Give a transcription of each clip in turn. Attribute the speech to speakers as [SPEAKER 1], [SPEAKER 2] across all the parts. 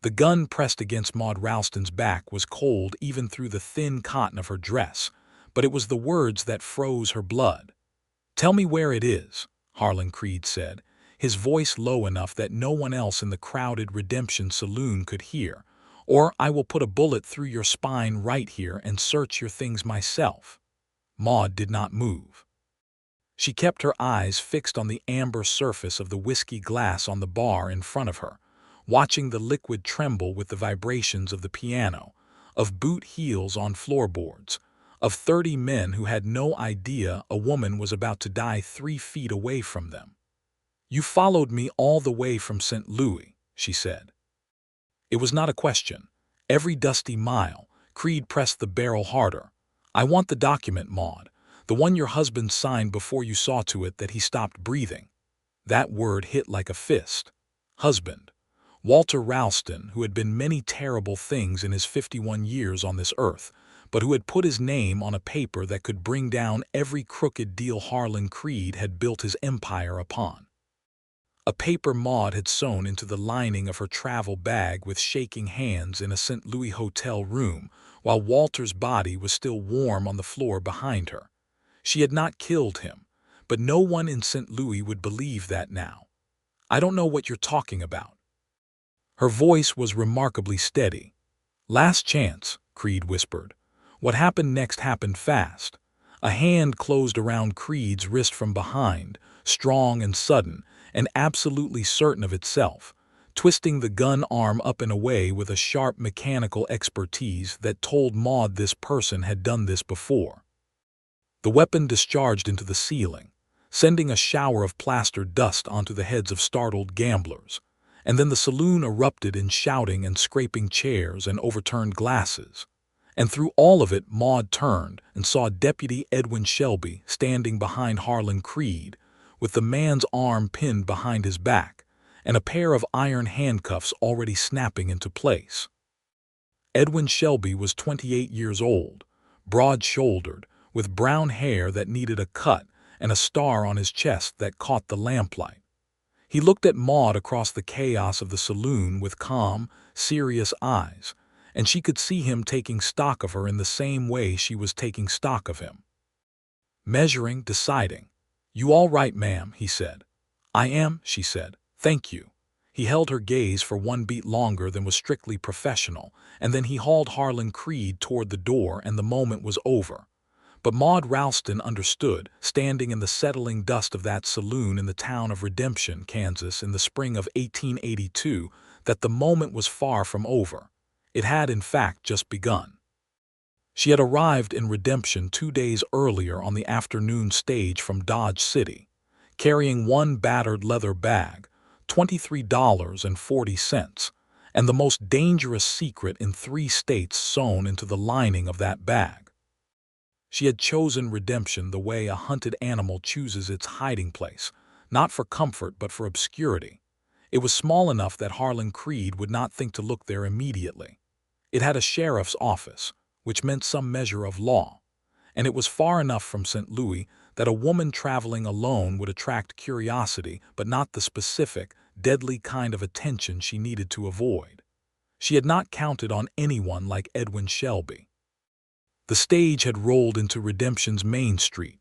[SPEAKER 1] The gun pressed against Maude Ralston's back was cold even through the thin cotton of her dress, but it was the words that froze her blood. "Tell me where it is," Harlan Creed said, his voice low enough that no one else in the crowded Redemption saloon could hear, "or I will put a bullet through your spine right here and search your things myself." Maude did not move. She kept her eyes fixed on the amber surface of the whiskey glass on the bar in front of her, watching the liquid tremble with the vibrations of the piano, of boot heels on floorboards, of 30 men who had no idea a woman was about to die 3 feet away from them. "You followed me all the way from St. Louis," she said. It was not a question. Every dusty mile, Creed pressed the barrel harder. "I want the document, Maude, the one your husband signed before you saw to it that he stopped breathing." That word hit like a fist. Husband. Walter Ralston, who had been many terrible things in his 51 years on this earth, but who had put his name on a paper that could bring down every crooked deal Harlan Creed had built his empire upon. A paper Maude had sewn into the lining of her travel bag with shaking hands in a St. Louis hotel room, while Walter's body was still warm on the floor behind her. She had not killed him, but no one in St. Louis would believe that now. "I don't know what you're talking about." Her voice was remarkably steady. "Last chance," Creed whispered. What happened next happened fast. A hand closed around Creed's wrist from behind, strong and sudden, and absolutely certain of itself, twisting the gun arm up and away with a sharp mechanical expertise that told Maude this person had done this before. The weapon discharged into the ceiling, sending a shower of plastered dust onto the heads of startled gamblers, and then the saloon erupted in shouting and scraping chairs and overturned glasses. And through all of it, Maude turned and saw Deputy Edwin Shelby standing behind Harlan Creed, with the man's arm pinned behind his back, and a pair of iron handcuffs already snapping into place. Edwin Shelby was 28 years old, broad-shouldered, with brown hair that needed a cut and a star on his chest that caught the lamplight. He looked at Maude across the chaos of the saloon with calm, serious eyes, and she could see him taking stock of her in the same way she was taking stock of him. Measuring, deciding. "You all right, ma'am?" he said. "I am," she said. "Thank you." He held her gaze for one beat longer than was strictly professional, and then he hauled Harlan Creed toward the door and the moment was over. But Maude Ralston understood, standing in the settling dust of that saloon in the town of Redemption, Kansas, in the spring of 1882, that the moment was far from over. It had, in fact, just begun. She had arrived in Redemption 2 days earlier on the afternoon stage from Dodge City, carrying one battered leather bag, $23.40, and the most dangerous secret in 3 states sewn into the lining of that bag. She had chosen Redemption the way a hunted animal chooses its hiding place, not for comfort but for obscurity. It was small enough that Harlan Creed would not think to look there immediately. It had a sheriff's office, which meant some measure of law, and it was far enough from St. Louis that a woman traveling alone would attract curiosity but not the specific, deadly kind of attention she needed to avoid. She had not counted on anyone like Edwin Shelby. The stage had rolled into Redemption's Main Street,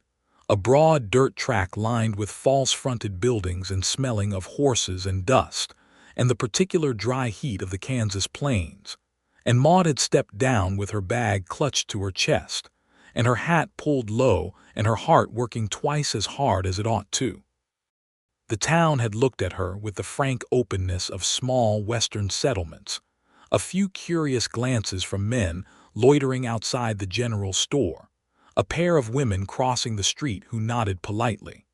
[SPEAKER 1] a broad dirt track lined with false-fronted buildings and smelling of horses and dust, and the particular dry heat of the Kansas plains. And Maude had stepped down with her bag clutched to her chest, and her hat pulled low and her heart working twice as hard as it ought to. The town had looked at her with the frank openness of small Western settlements, a few curious glances from men loitering outside the general store, a pair of women crossing the street who nodded politely.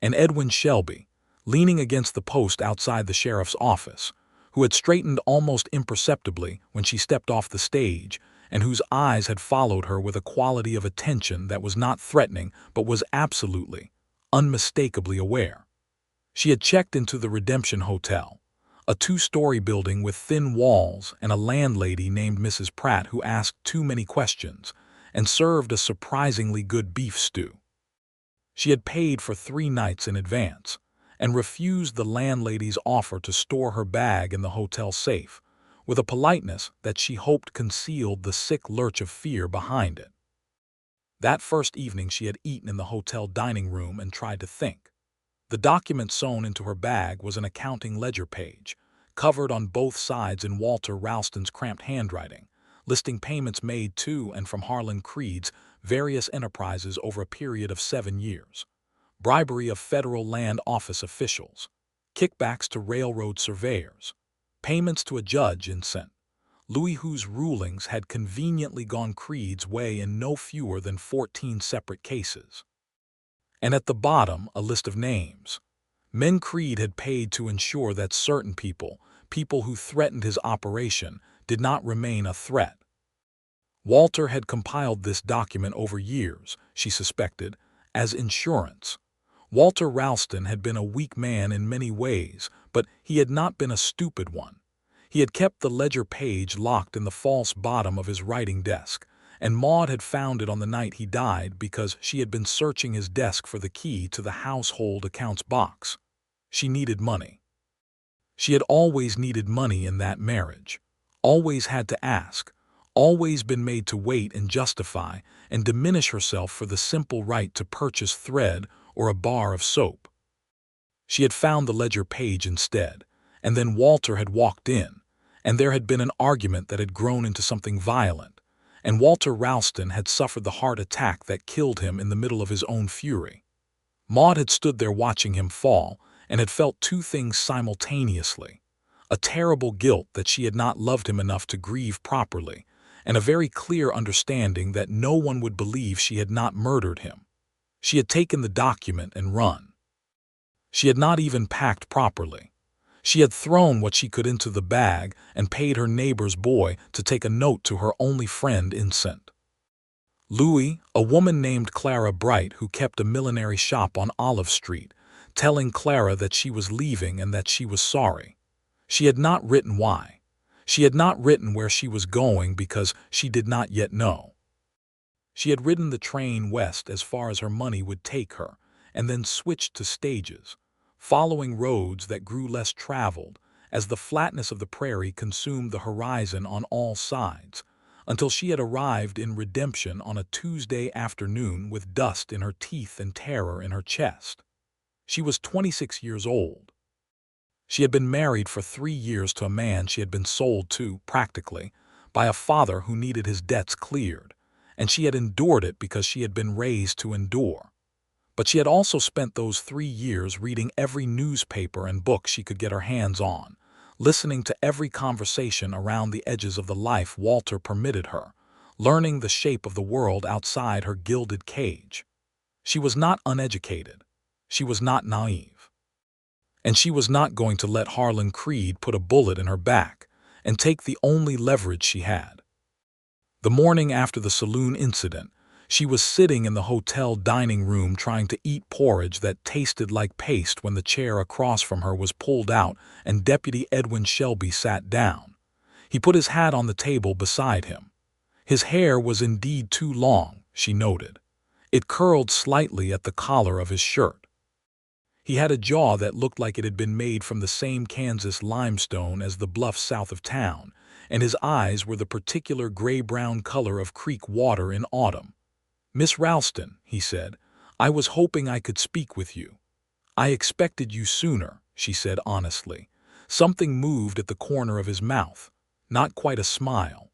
[SPEAKER 1] And Edwin Shelby, leaning against the post outside the sheriff's office, who had straightened almost imperceptibly when she stepped off the stage, and whose eyes had followed her with a quality of attention that was not threatening but was absolutely, unmistakably aware. She had checked into the Redemption Hotel, a 2-story building with thin walls and a landlady named Mrs. Pratt who asked too many questions and served a surprisingly good beef stew. She had paid for 3 nights in advance and refused the landlady's offer to store her bag in the hotel safe, with a politeness that she hoped concealed the sick lurch of fear behind it. That first evening she had eaten in the hotel dining room and tried to think. The document sewn into her bag was an accounting ledger page, covered on both sides in Walter Ralston's cramped handwriting, listing payments made to and from Harlan Creed's various enterprises over a period of 7 years, bribery of federal land office officials, kickbacks to railroad surveyors, payments to a judge in St. Louis whose rulings had conveniently gone Creed's way in no fewer than 14 separate cases. And at the bottom, a list of names. Men Creed had paid to ensure that certain people who threatened his operation, did not remain a threat. Walter had compiled this document over years, she suspected, as insurance. Walter Ralston had been a weak man in many ways, but he had not been a stupid one. He had kept the ledger page locked in the false bottom of his writing desk, and Maude had found it on the night he died because she had been searching his desk for the key to the household accounts box. She needed money. She had always needed money in that marriage, always had to ask, always been made to wait and justify and diminish herself for the simple right to purchase thread or a bar of soap. She had found the ledger page instead, and then Walter had walked in, and there had been an argument that had grown into something violent, and Walter Ralston had suffered the heart attack that killed him in the middle of his own fury. Maude had stood there watching him fall and had felt two things simultaneously: a terrible guilt that she had not loved him enough to grieve properly, and a very clear understanding that no one would believe she had not murdered him. She had taken the document and run. She had not even packed properly. She had thrown what she could into the bag and paid her neighbor's boy to take a note to her only friend in St. Louis, a woman named Clara Bright who kept a millinery shop on Olive Street, telling Clara that she was leaving and that she was sorry. She had not written why. She had not written where she was going because she did not yet know. She had ridden the train west as far as her money would take her, and then switched to stages, following roads that grew less traveled as the flatness of the prairie consumed the horizon on all sides, until she had arrived in Redemption on a Tuesday afternoon with dust in her teeth and terror in her chest. She was 26 years old. She had been married for 3 years to a man she had been sold to, practically, by a father who needed his debts cleared, and she had endured it because she had been raised to endure. But she had also spent those 3 years reading every newspaper and book she could get her hands on, listening to every conversation around the edges of the life Walter permitted her, learning the shape of the world outside her gilded cage. She was not uneducated. She was not naive. And she was not going to let Harlan Creed put a bullet in her back and take the only leverage she had. The morning after the saloon incident, she was sitting in the hotel dining room trying to eat porridge that tasted like paste when the chair across from her was pulled out and Deputy Edwin Shelby sat down. He put his hat on the table beside him. His hair was indeed too long, she noted. It curled slightly at the collar of his shirt. He had a jaw that looked like it had been made from the same Kansas limestone as the bluffs south of town, and his eyes were the particular gray-brown color of creek water in autumn. "Miss Ralston," he said, "I was hoping I could speak with you." "I expected you sooner," she said honestly. Something moved at the corner of his mouth, not quite a smile.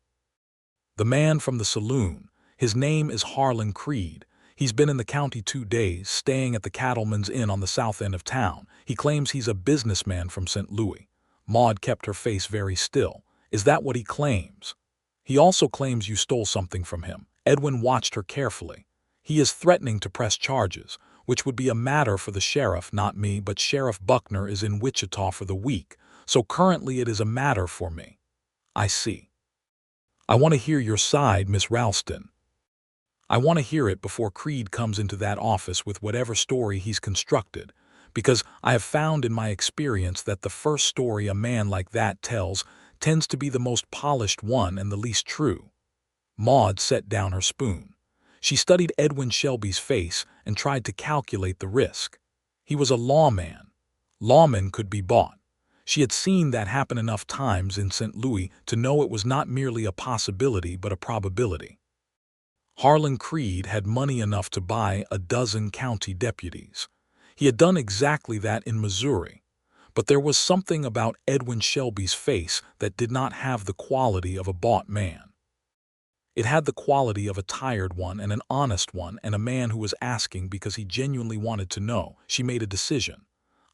[SPEAKER 1] "The man from the saloon, his name is Harlan Creed. He's been in the county 2 days, staying at the Cattleman's Inn on the south end of town. He claims he's a businessman from St. Louis." Maude kept her face very still. "Is that what he claims?" "He also claims you stole something from him." Edwin watched her carefully. "He is threatening to press charges, which would be a matter for the sheriff, not me, but Sheriff Buckner is in Wichita for the week, so currently it is a matter for me." "I see." "I want to hear your side, Miss Ralston. I want to hear it before Creed comes into that office with whatever story he's constructed, because I have found in my experience that the first story a man like that tells tends to be the most polished one and the least true." Maude set down her spoon. She studied Edwin Shelby's face and tried to calculate the risk. He was a lawman. Lawmen could be bought. She had seen that happen enough times in St. Louis to know it was not merely a possibility but a probability. Harlan Creed had money enough to buy a dozen county deputies. He had done exactly that in Missouri. But there was something about Edwin Shelby's face that did not have the quality of a bought man. It had the quality of a tired one and an honest one and a man who was asking because he genuinely wanted to know. She made a decision.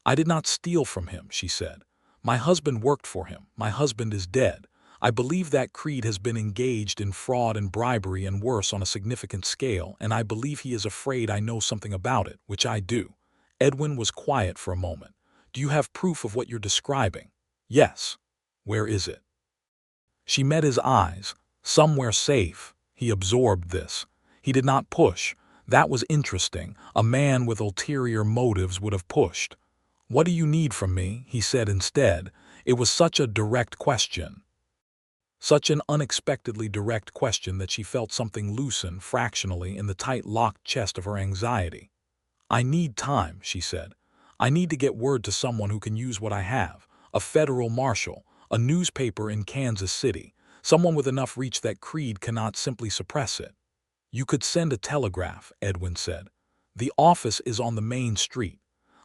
[SPEAKER 1] "I did not steal from him," she said. "My husband worked for him. My husband is dead. I believe that Creed has been engaged in fraud and bribery and worse on a significant scale, and I believe he is afraid I know something about it, which I do." Edwin was quiet for a moment. "Do you have proof of what you're describing?" "Yes." "Where is it?" She met his eyes. Somewhere safe. He absorbed this. He did not push. That was interesting. A man with ulterior motives would have pushed. "What do you need from me?" he said instead. It was such a direct question. Such an unexpectedly direct question that she felt something loosen fractionally in the tight locked chest of her anxiety. "I need time," she said. "I need to get word to someone who can use what I have. A federal marshal, a newspaper in Kansas City, someone with enough reach that Creed cannot simply suppress it." "You could send a telegraph," Edwin said. "The office is on the main street.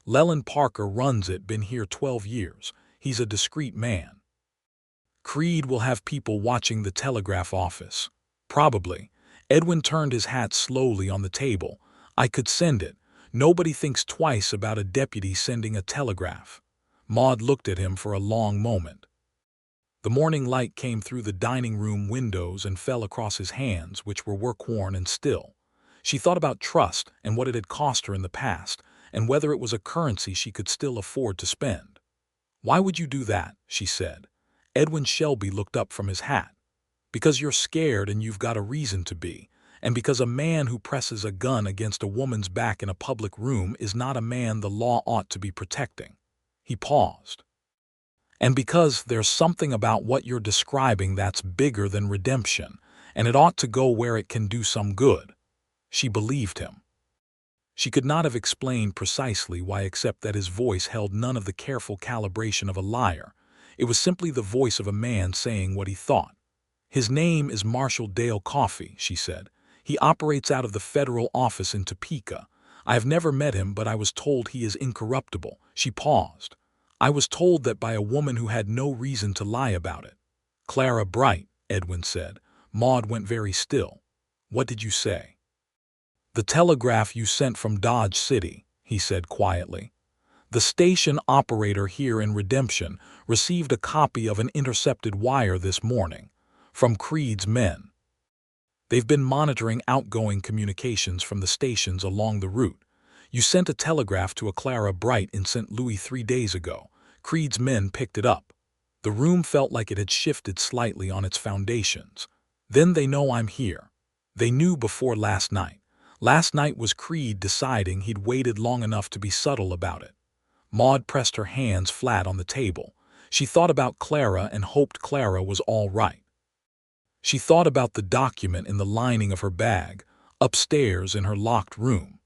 [SPEAKER 1] Leland Parker runs it, been here 12 years. He's a discreet man." "Creed will have people watching the telegraph office." "Probably." Edwin turned his hat slowly on the table. "I could send it. Nobody thinks twice about a deputy sending a telegraph." Maude looked at him for a long moment. The morning light came through the dining room windows and fell across his hands, which were work-worn and still. She thought about trust and what it had cost her in the past, and whether it was a currency she could still afford to spend. "Why would you do that?" she said. Edwin Shelby looked up from his hat. "Because you're scared and you've got a reason to be, and because a man who presses a gun against a woman's back in a public room is not a man the law ought to be protecting." He paused. "And because there's something about what you're describing that's bigger than redemption, and it ought to go where it can do some good." She believed him. She could not have explained precisely why, except that his voice held none of the careful calibration of a liar. It was simply the voice of a man saying what he thought. "His name is Marshal Dale Coffey," she said. "He operates out of the federal office in Topeka. I have never met him, but I was told he is incorruptible." She paused. "I was told that by a woman who had no reason to lie about it." "Clara Bright," Edwin said. Maude went very still. "What did you say?" "The telegraph you sent from Dodge City," he said quietly. "The station operator here in Redemption received a copy of an intercepted wire this morning from Creed's men. They've been monitoring outgoing communications from the stations along the route. You sent a telegraph to a Clara Bright in St. Louis 3 days ago. Creed's men picked it up." The room felt like it had shifted slightly on its foundations. "Then they know I'm here. They knew before last night. Last night was Creed deciding he'd waited long enough to be subtle about it." Maude pressed her hands flat on the table. She thought about Clara and hoped Clara was all right. She thought about the document in the lining of her bag, upstairs in her locked room.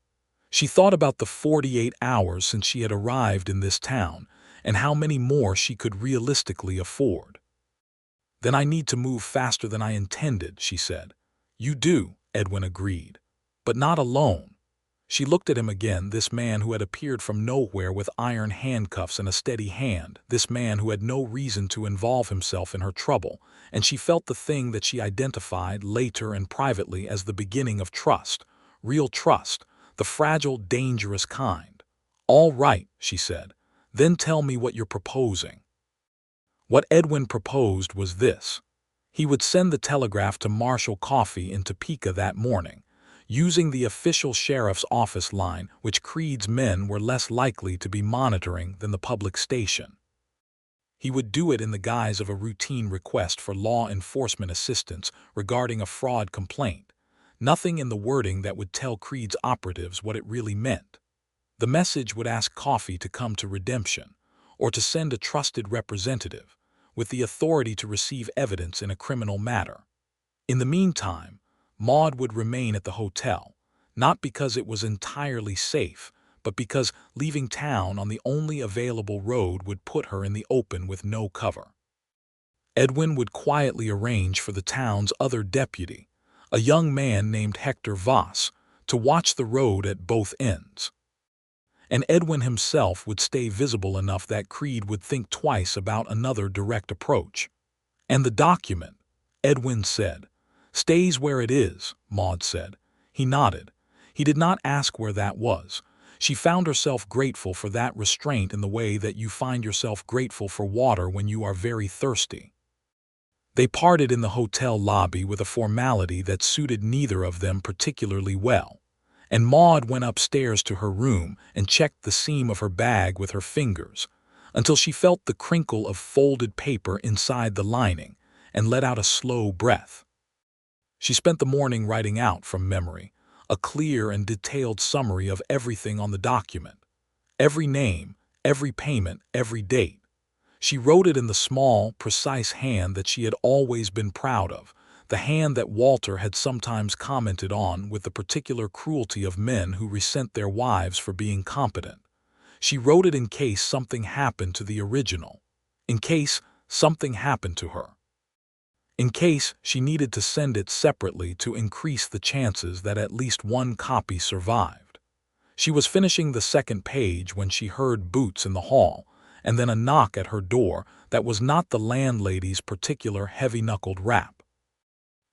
[SPEAKER 1] She thought about the 48 hours since she had arrived in this town, and how many more she could realistically afford. "Then I need to move faster than I intended," she said. "You do," Edwin agreed. "But not alone." She looked at him again, this man who had appeared from nowhere with iron handcuffs and a steady hand, this man who had no reason to involve himself in her trouble, and she felt the thing that she identified later and privately as the beginning of trust, real trust, the fragile, dangerous kind. "All right," she said. "Then tell me what you're proposing." What Edwin proposed was this. He would send the telegraph to Marshal Coffey in Topeka that morning, using the official sheriff's office line, which Creed's men were less likely to be monitoring than the public station. He would do it in the guise of a routine request for law enforcement assistance regarding a fraud complaint, nothing in the wording that would tell Creed's operatives what it really meant. The message would ask Coffey to come to Redemption, or to send a trusted representative, with the authority to receive evidence in a criminal matter. In the meantime, Maude would remain at the hotel, not because it was entirely safe, but because leaving town on the only available road would put her in the open with no cover. Edwin would quietly arrange for the town's other deputy, a young man named Hector Voss, to watch the road at both ends. And Edwin himself would stay visible enough that Creed would think twice about another direct approach. "And the document," Edwin said. "Stays where it is," Maude said. He nodded. He did not ask where that was. She found herself grateful for that restraint in the way that you find yourself grateful for water when you are very thirsty. They parted in the hotel lobby with a formality that suited neither of them particularly well, and Maude went upstairs to her room and checked the seam of her bag with her fingers, until she felt the crinkle of folded paper inside the lining and let out a slow breath. She spent the morning writing out from memory a clear and detailed summary of everything on the document. Every name, every payment, every date. She wrote it in the small, precise hand that she had always been proud of, the hand that Walter had sometimes commented on with the particular cruelty of men who resent their wives for being competent. She wrote it in case something happened to the original, in case something happened to her, in case she needed to send it separately to increase the chances that at least one copy survived. She was finishing the second page when she heard boots in the hall, and then a knock at her door that was not the landlady's particular heavy-knuckled rap.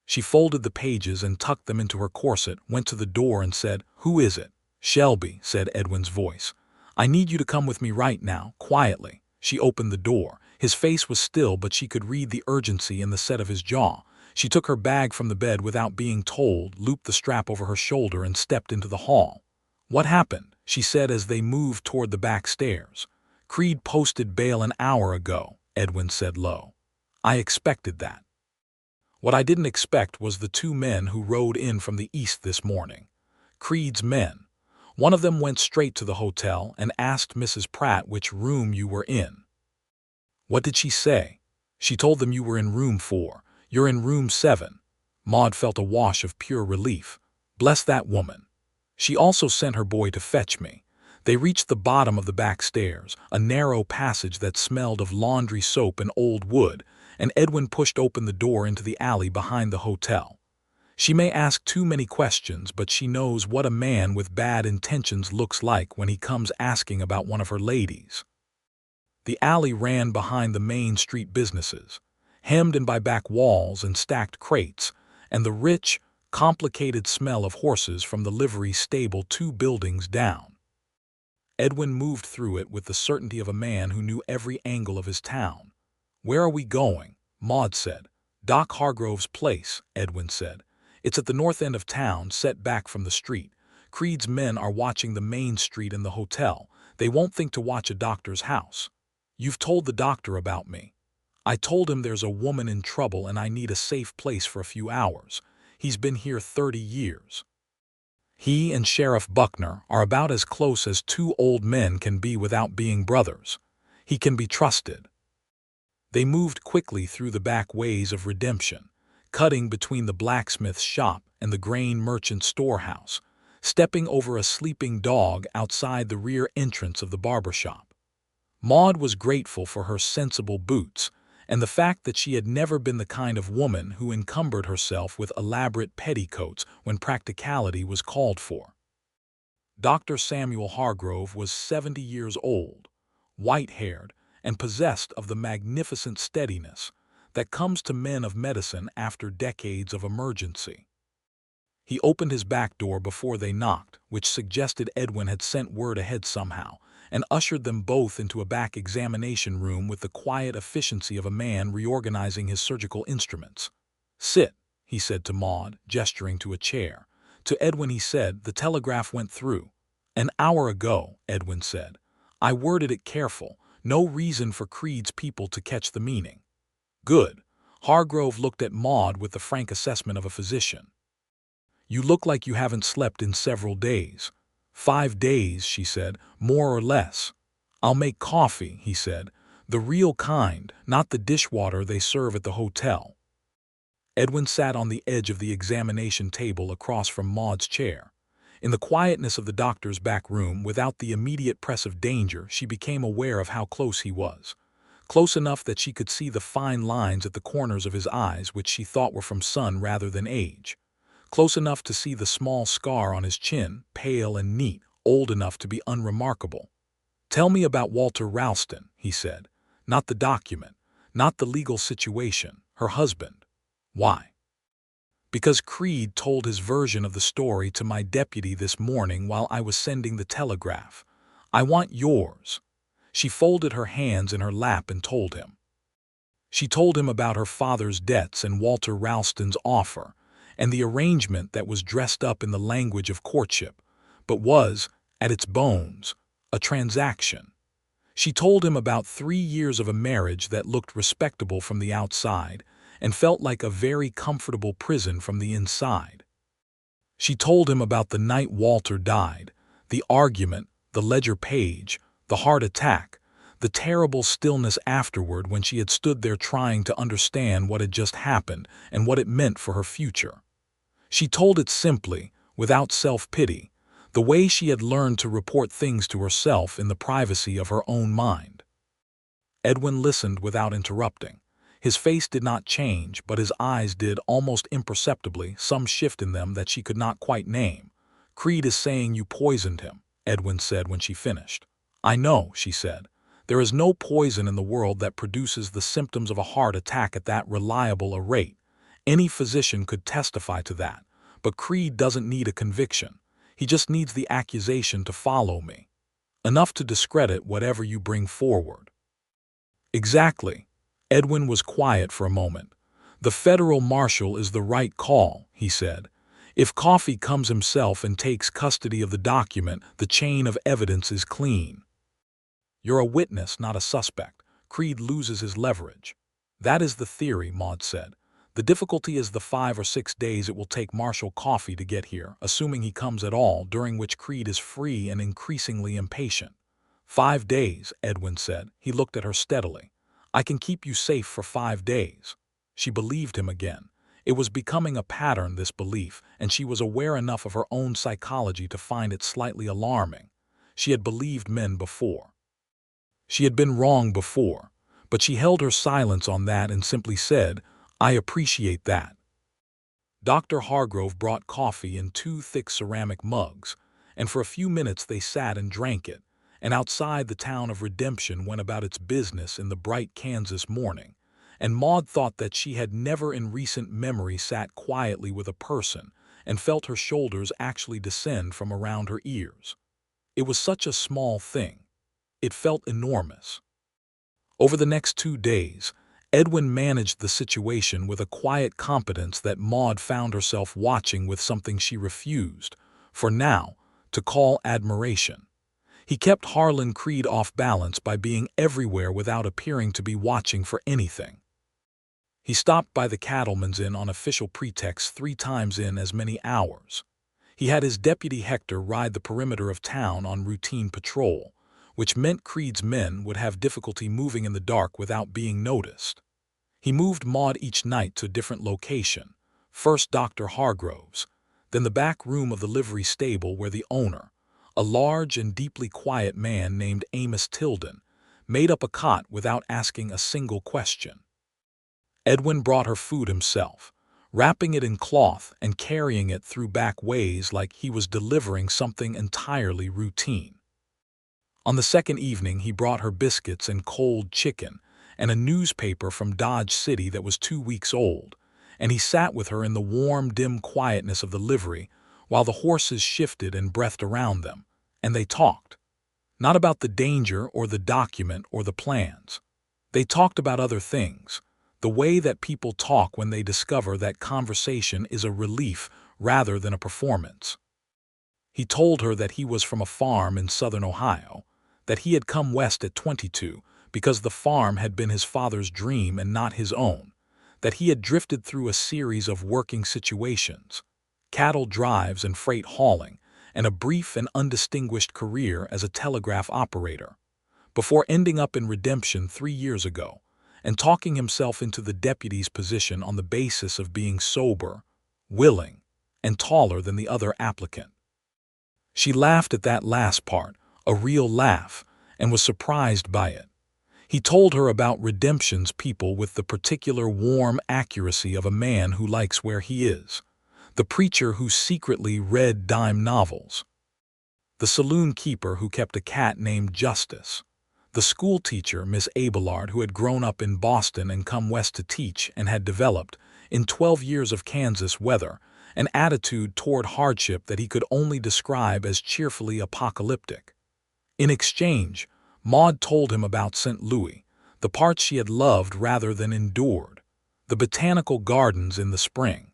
[SPEAKER 1] She folded the pages and tucked them into her corset, went to the door and said, "Who is it?" "Shelby," said Edwin's voice. "I need you to come with me right now, quietly." She opened the door. His face was still, but she could read the urgency in the set of his jaw. She took her bag from the bed without being told, looped the strap over her shoulder, and stepped into the hall. "What happened?" she said as they moved toward the back stairs. "Creed posted bail an hour ago," Edwin said low. "I expected that. What I didn't expect was the two men who rode in from the east this morning. Creed's men. One of them went straight to the hotel and asked Mrs. Pratt which room you were in." "What did she say?" "She told them you were in room 4. You're in room 7. Maude felt a wash of pure relief. "Bless that woman. She also sent her boy to fetch me." They reached the bottom of the back stairs, a narrow passage that smelled of laundry soap and old wood, and Edwin pushed open the door into the alley behind the hotel. She may ask too many questions, but she knows what a man with bad intentions looks like when he comes asking about one of her ladies. The alley ran behind the main street businesses, hemmed in by back walls and stacked crates, and the rich, complicated smell of horses from the livery stable 2 buildings down. Edwin moved through it with the certainty of a man who knew every angle of his town. "Where are we going?" Maude said. "Doc Hargrove's place," Edwin said. "It's at the north end of town, set back from the street. Creed's men are watching the main street and the hotel. They won't think to watch a doctor's house. You've told the doctor about me." "I told him there's a woman in trouble and I need a safe place for a few hours. He's been here 30 years. He and Sheriff Buckner are about as close as 2 old men can be without being brothers. He can be trusted." They moved quickly through the back ways of redemption, cutting between the blacksmith's shop and the grain merchant's storehouse, stepping over a sleeping dog outside the rear entrance of the barber shop. Maude was grateful for her sensible boots and the fact that she had never been the kind of woman who encumbered herself with elaborate petticoats when practicality was called for. Dr. Samuel Hargrove was 70 years old, white-haired, and possessed of the magnificent steadiness that comes to men of medicine after decades of emergency. He opened his back door before they knocked, which suggested Edwin had sent word ahead somehow, and ushered them both into a back examination room with the quiet efficiency of a man reorganizing his surgical instruments. "Sit," he said to Maude, gesturing to a chair. To Edwin he said, "The telegraph went through." "An hour ago," Edwin said. "I worded it careful. No reason for Creed's people to catch the meaning." "Good." Hargrove looked at Maude with the frank assessment of a physician. "You look like you haven't slept in several days." 5 days, she said, "more or less." "I'll make coffee," he said. "The real kind, not the dishwater they serve at the hotel." Edwin sat on the edge of the examination table across from Maude's chair. In the quietness of the doctor's back room, without the immediate press of danger, she became aware of how close he was. Close enough that she could see the fine lines at the corners of his eyes, which she thought were from sun rather than age. Close enough to see the small scar on his chin, pale and neat, old enough to be unremarkable. "Tell me about Walter Ralston," he said. "Not the document, not the legal situation, her husband." "Why?" "Because Creed told his version of the story to my deputy this morning while I was sending the telegraph. I want yours." She folded her hands in her lap and told him. She told him about her father's debts and Walter Ralston's offer, and the arrangement that was dressed up in the language of courtship, but was, at its bones, a transaction. She told him about 3 years of a marriage that looked respectable from the outside and felt like a very comfortable prison from the inside. She told him about the night Walter died, the argument, the ledger page, the heart attack, the terrible stillness afterward when she had stood there trying to understand what had just happened and what it meant for her future. She told it simply, without self-pity, the way she had learned to report things to herself in the privacy of her own mind. Edwin listened without interrupting. His face did not change, but his eyes did, almost imperceptibly, some shift in them that she could not quite name. "Creed is saying you poisoned him," Edwin said when she finished. "I know," she said. "There is no poison in the world that produces the symptoms of a heart attack at that reliable a rate. Any physician could testify to that. But Creed doesn't need a conviction. He just needs the accusation to follow me. Enough to discredit whatever you bring forward." "Exactly." Edwin was quiet for a moment. "The federal marshal is the right call," he said. "If Coffey comes himself and takes custody of the document, the chain of evidence is clean. You're a witness, not a suspect. Creed loses his leverage." "That is the theory," Maude said. "The difficulty is the 5 or 6 days it will take Marshal Coffey to get here, assuming he comes at all, during which Creed is free and increasingly impatient." "5 days," Edwin said. He looked at her steadily. "I can keep you safe for 5 days." She believed him again. It was becoming a pattern, this belief, and she was aware enough of her own psychology to find it slightly alarming. She had believed men before. She had been wrong before, but she held her silence on that and simply said, "I appreciate that." Dr. Hargrove brought coffee in 2 thick ceramic mugs, and for a few minutes they sat and drank it, and outside the town of Redemption went about its business in the bright Kansas morning, and Maude thought that she had never in recent memory sat quietly with a person and felt her shoulders actually descend from around her ears. It was such a small thing. It felt enormous. Over the next 2 days, Edwin managed the situation with a quiet competence that Maude found herself watching with something she refused, for now, to call admiration. He kept Harlan Creed off balance by being everywhere without appearing to be watching for anything. He stopped by the Cattleman's Inn on official pretext 3 times in as many hours. He had his deputy Hector ride the perimeter of town on routine patrol, which meant Creed's men would have difficulty moving in the dark without being noticed. He moved Maude each night to a different location, first Dr. Hargrove's, then the back room of the livery stable where the owner, a large and deeply quiet man named Amos Tilden, made up a cot without asking a single question. Edwin brought her food himself, wrapping it in cloth and carrying it through back ways like he was delivering something entirely routine. On the second evening he brought her biscuits and cold chicken and a newspaper from Dodge City that was 2 weeks old, and he sat with her in the warm, dim quietness of the livery while the horses shifted and breathed around them, and they talked. Not about the danger or the document or the plans. They talked about other things, the way that people talk when they discover that conversation is a relief rather than a performance. He told her that he was from a farm in southern Ohio, that he had come west at 22 because the farm had been his father's dream and not his own, that he had drifted through a series of working situations, cattle drives and freight hauling, and a brief and undistinguished career as a telegraph operator, before ending up in Redemption 3 years ago and talking himself into the deputy's position on the basis of being sober, willing, and taller than the other applicant. She laughed at that last part, a real laugh, and was surprised by it. He told her about Redemption's people with the particular warm accuracy of a man who likes where he is, the preacher who secretly read dime novels, the saloon keeper who kept a cat named Justice, the school teacher, Miss Abelard, who had grown up in Boston and come west to teach and had developed, in 12 years of Kansas weather, an attitude toward hardship that he could only describe as cheerfully apocalyptic. In exchange, Maude told him about St. Louis, the parts she had loved rather than endured, the botanical gardens in the spring,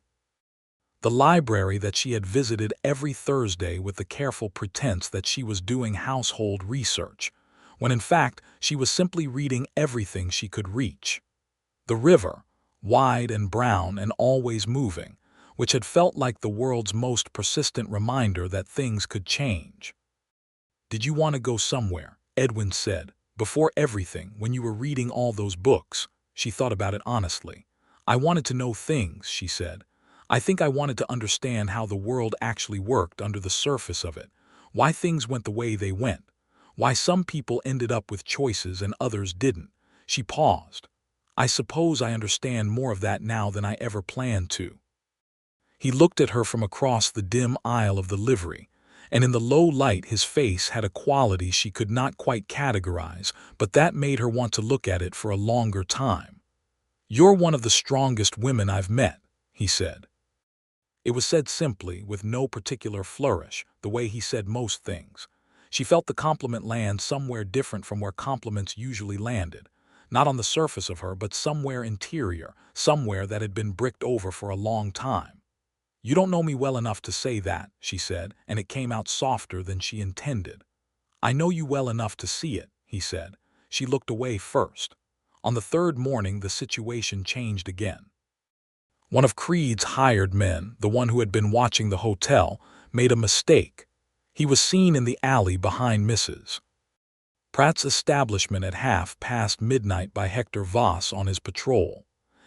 [SPEAKER 1] the library that she had visited every Thursday with the careful pretense that she was doing household research, when in fact she was simply reading everything she could reach. The river, wide and brown and always moving, which had felt like the world's most persistent reminder that things could change. "Did you want to go somewhere?" Edwin said. "Before everything, when you were reading all those books." She thought about it honestly. "I wanted to know things," she said. "I think I wanted to understand how the world actually worked under the surface of it, why things went the way they went, why some people ended up with choices and others didn't." She paused. "I suppose I understand more of that now than I ever planned to." He looked at her from across the dim aisle of the livery, and in the low light his face had a quality she could not quite categorize, but that made her want to look at it for a longer time. "You're one of the strongest women I've met," he said. It was said simply, with no particular flourish, the way he said most things. She felt the compliment land somewhere different from where compliments usually landed, not on the surface of her, but somewhere interior, somewhere that had been bricked over for a long time. "You don't know me well enough to say that," she said, and it came out softer than she intended. "I know you well enough to see it," he said. She looked away first. On the third morning the situation changed again. One of Creed's hired men, the one who had been watching the hotel, made a mistake. He was seen in the alley behind Mrs. Pratt's establishment at midnight by Hector Voss on his patrol,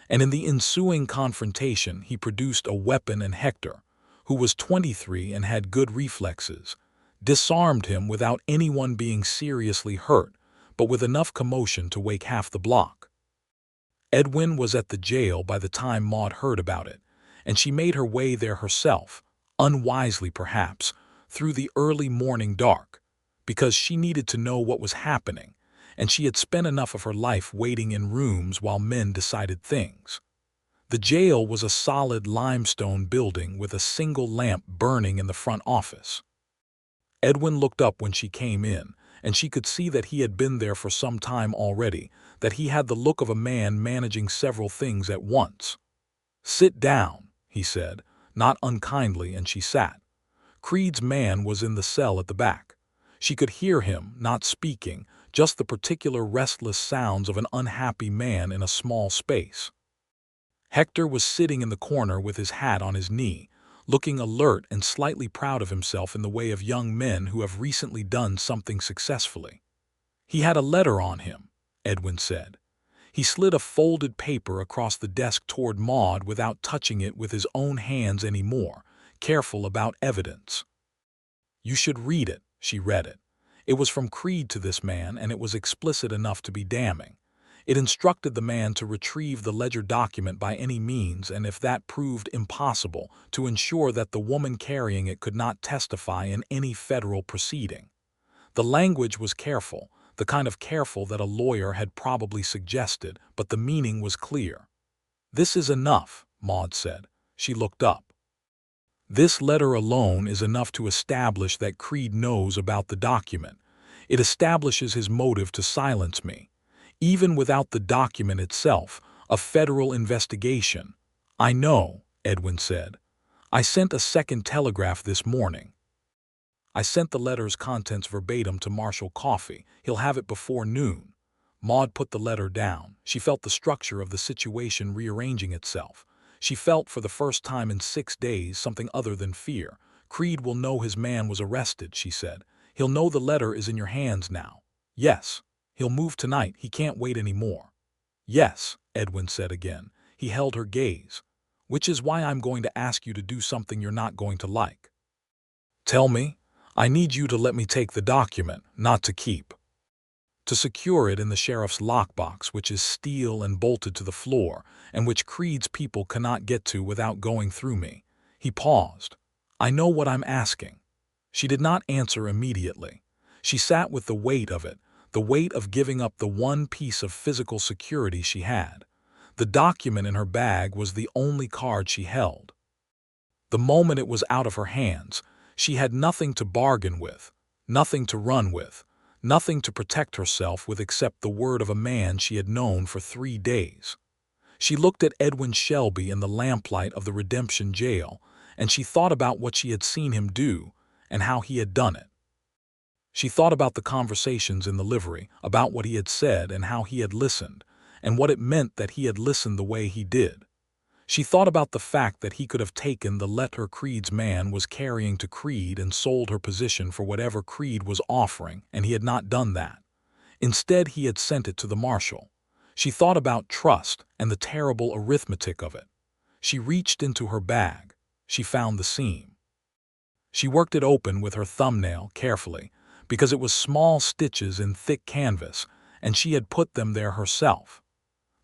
[SPEAKER 1] and in the ensuing confrontation he produced a weapon, and Hector, who was 23 and had good reflexes, disarmed him without anyone being seriously hurt, but with enough commotion to wake half the block. Edwin was at the jail by the time Maude heard about it, and she made her way there herself, unwisely perhaps, through the early morning dark, because she needed to know what was happening, and she had spent enough of her life waiting in rooms while men decided things. The jail was a solid limestone building with a single lamp burning in the front office. Edwin looked up when she came in, and she could see that he had been there for some time already, that he had the look of a man managing several things at once. "Sit down," he said, not unkindly, and she sat. Creed's man was in the cell at the back. She could hear him, not speaking, just the particular restless sounds of an unhappy man in a small space. Hector was sitting in the corner with his hat on his knee, looking alert and slightly proud of himself in the way of young men who have recently done something successfully. "He had a letter on him," Edwin said. He slid a folded paper across the desk toward Maude without touching it with his own hands anymore, careful about evidence. "You should read it." She read it. It was from Creed to this man, and it was explicit enough to be damning. It instructed the man to retrieve the ledger document by any means, and if that proved impossible, to ensure that the woman carrying it could not testify in any federal proceeding. The language was careful, the kind of careful that a lawyer had probably suggested, but the meaning was clear. "This is enough," Maude said. She looked up. "This letter alone is enough to establish that Creed knows about the document. It establishes his motive to silence me. Even without the document itself, a federal investigation." "I know," Edwin said. "I sent a second telegraph this morning. I sent the letter's contents verbatim to Marshal Coffey. He'll have it before noon." Maude put the letter down. She felt the structure of the situation rearranging itself. She felt, for the first time in 6 days, something other than fear. "Creed will know his man was arrested," she said. "He'll know the letter is in your hands now." "Yes. He'll move tonight. He can't wait any more." "Yes," Edwin said again. He held her gaze. "Which is why I'm going to ask you to do something you're not going to like." "Tell me." I need you to let me take the document, not to keep. To secure it in the sheriff's lockbox, which is steel and bolted to the floor, and which Creed's people cannot get to without going through me. He paused. I know what I'm asking. She did not answer immediately. She sat with the weight of it, the weight of giving up the one piece of physical security she had. The document in her bag was the only card she held. The moment it was out of her hands, she had nothing to bargain with, nothing to run with, nothing to protect herself with except the word of a man she had known for 3 days. She looked at Edwin Shelby in the lamplight of the Redemption jail, and she thought about what she had seen him do and how he had done it. She thought about the conversations in the livery, about what he had said and how he had listened, and what it meant that he had listened the way he did. She thought about the fact that he could have taken the letter Creed's man was carrying to Creed and sold her position for whatever Creed was offering, and he had not done that. Instead, he had sent it to the marshal. She thought about trust and the terrible arithmetic of it. She reached into her bag. She found the seam. She worked it open with her thumbnail carefully, because it was small stitches in thick canvas, and she had put them there herself.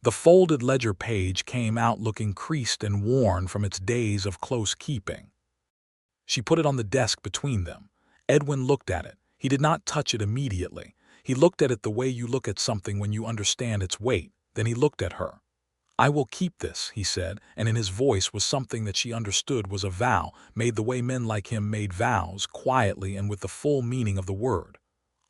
[SPEAKER 1] The folded ledger page came out looking creased and worn from its days of close keeping. She put it on the desk between them. Edwin looked at it. He did not touch it immediately. He looked at it the way you look at something when you understand its weight. Then he looked at her. I will keep this, he said, and in his voice was something that she understood was a vow, made the way men like him made vows, quietly and with the full meaning of the word.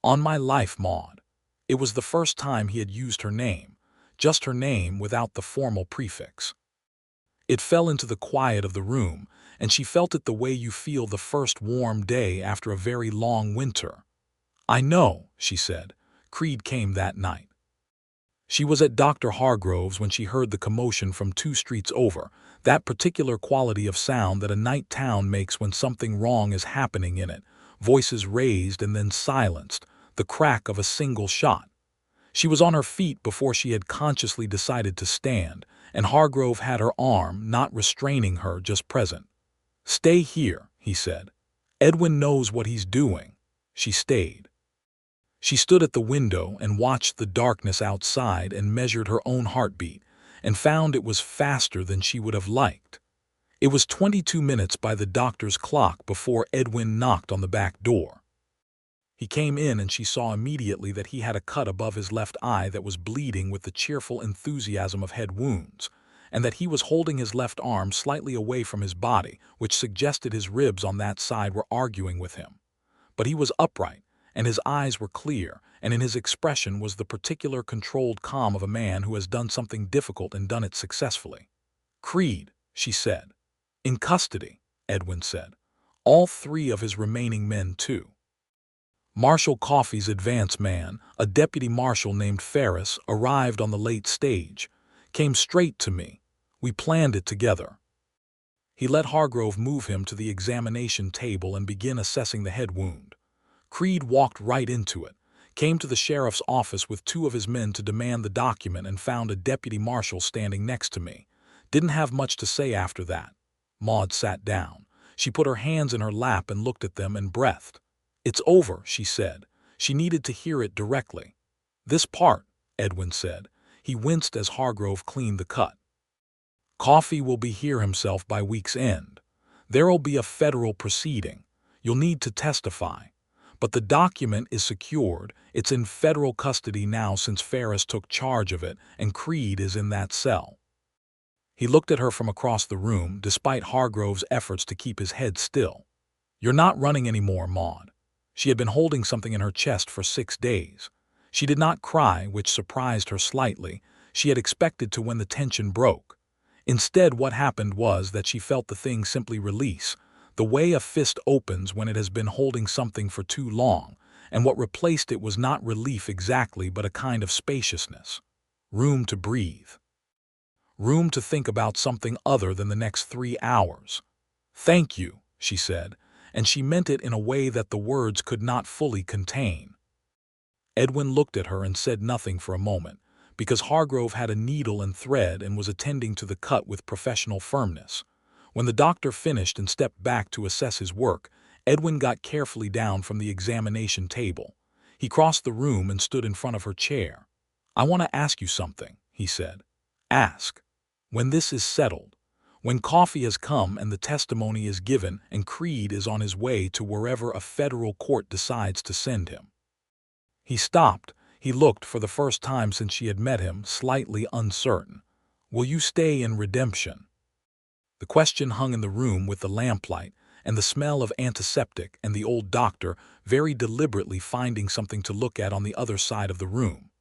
[SPEAKER 1] On my life, Maude. It was the first time he had used her name. Just her name without the formal prefix. It fell into the quiet of the room, and she felt it the way you feel the first warm day after a very long winter. I know, she said. Creed came that night. She was at Dr. Hargrove's when she heard the commotion from 2 streets over, that particular quality of sound that a night town makes when something wrong is happening in it, voices raised and then silenced, the crack of a single shot. She was on her feet before she had consciously decided to stand, and Hargrove had her arm, not restraining her, just present. Stay here, he said. Edwin knows what he's doing. She stayed. She stood at the window and watched the darkness outside and measured her own heartbeat, and found it was faster than she would have liked. It was 22 minutes by the doctor's clock before Edwin knocked on the back door. He came in and she saw immediately that he had a cut above his left eye that was bleeding with the cheerful enthusiasm of head wounds, and that he was holding his left arm slightly away from his body, which suggested his ribs on that side were arguing with him. But he was upright, and his eyes were clear, and in his expression was the particular controlled calm of a man who has done something difficult and done it successfully. Creed, she said. In custody, Edwin said. All 3 of his remaining men, too. Marshal Coffey's advance man, a deputy marshal named Ferris, arrived on the late stage, came straight to me. We planned it together. He let Hargrove move him to the examination table and begin assessing the head wound. Creed walked right into it, came to the sheriff's office with 2 of his men to demand the document and found a deputy marshal standing next to me. Didn't have much to say after that. Maude sat down. She put her hands in her lap and looked at them and breathed. It's over, she said. She needed to hear it directly. This part, Edwin said. He winced as Hargrove cleaned the cut. Coffey will be here himself by week's end. There'll be a federal proceeding. You'll need to testify. But the document is secured. It's in federal custody now since Ferris took charge of it, and Creed is in that cell. He looked at her from across the room, despite Hargrove's efforts to keep his head still. You're not running anymore, Maude. She had been holding something in her chest for 6 days. She did not cry, which surprised her slightly. She had expected to when the tension broke. Instead, what happened was that she felt the thing simply release, the way a fist opens when it has been holding something for too long, and what replaced it was not relief exactly but a kind of spaciousness. Room to breathe. Room to think about something other than the next 3 hours. Thank you, she said, and she meant it in a way that the words could not fully contain. Edwin looked at her and said nothing for a moment, because Hargrove had a needle and thread and was attending to the cut with professional firmness. When the doctor finished and stepped back to assess his work, Edwin got carefully down from the examination table. He crossed the room and stood in front of her chair. "I want to ask you something," he said. "Ask. When this is settled, when coffee has come and the testimony is given and Creed is on his way to wherever a federal court decides to send him." He stopped. He looked, for the first time since she had met him, slightly uncertain. "Will you stay in redemption?" The question hung in the room with the lamplight and the smell of antiseptic and the old doctor very deliberately finding something to look at on the other side of the room.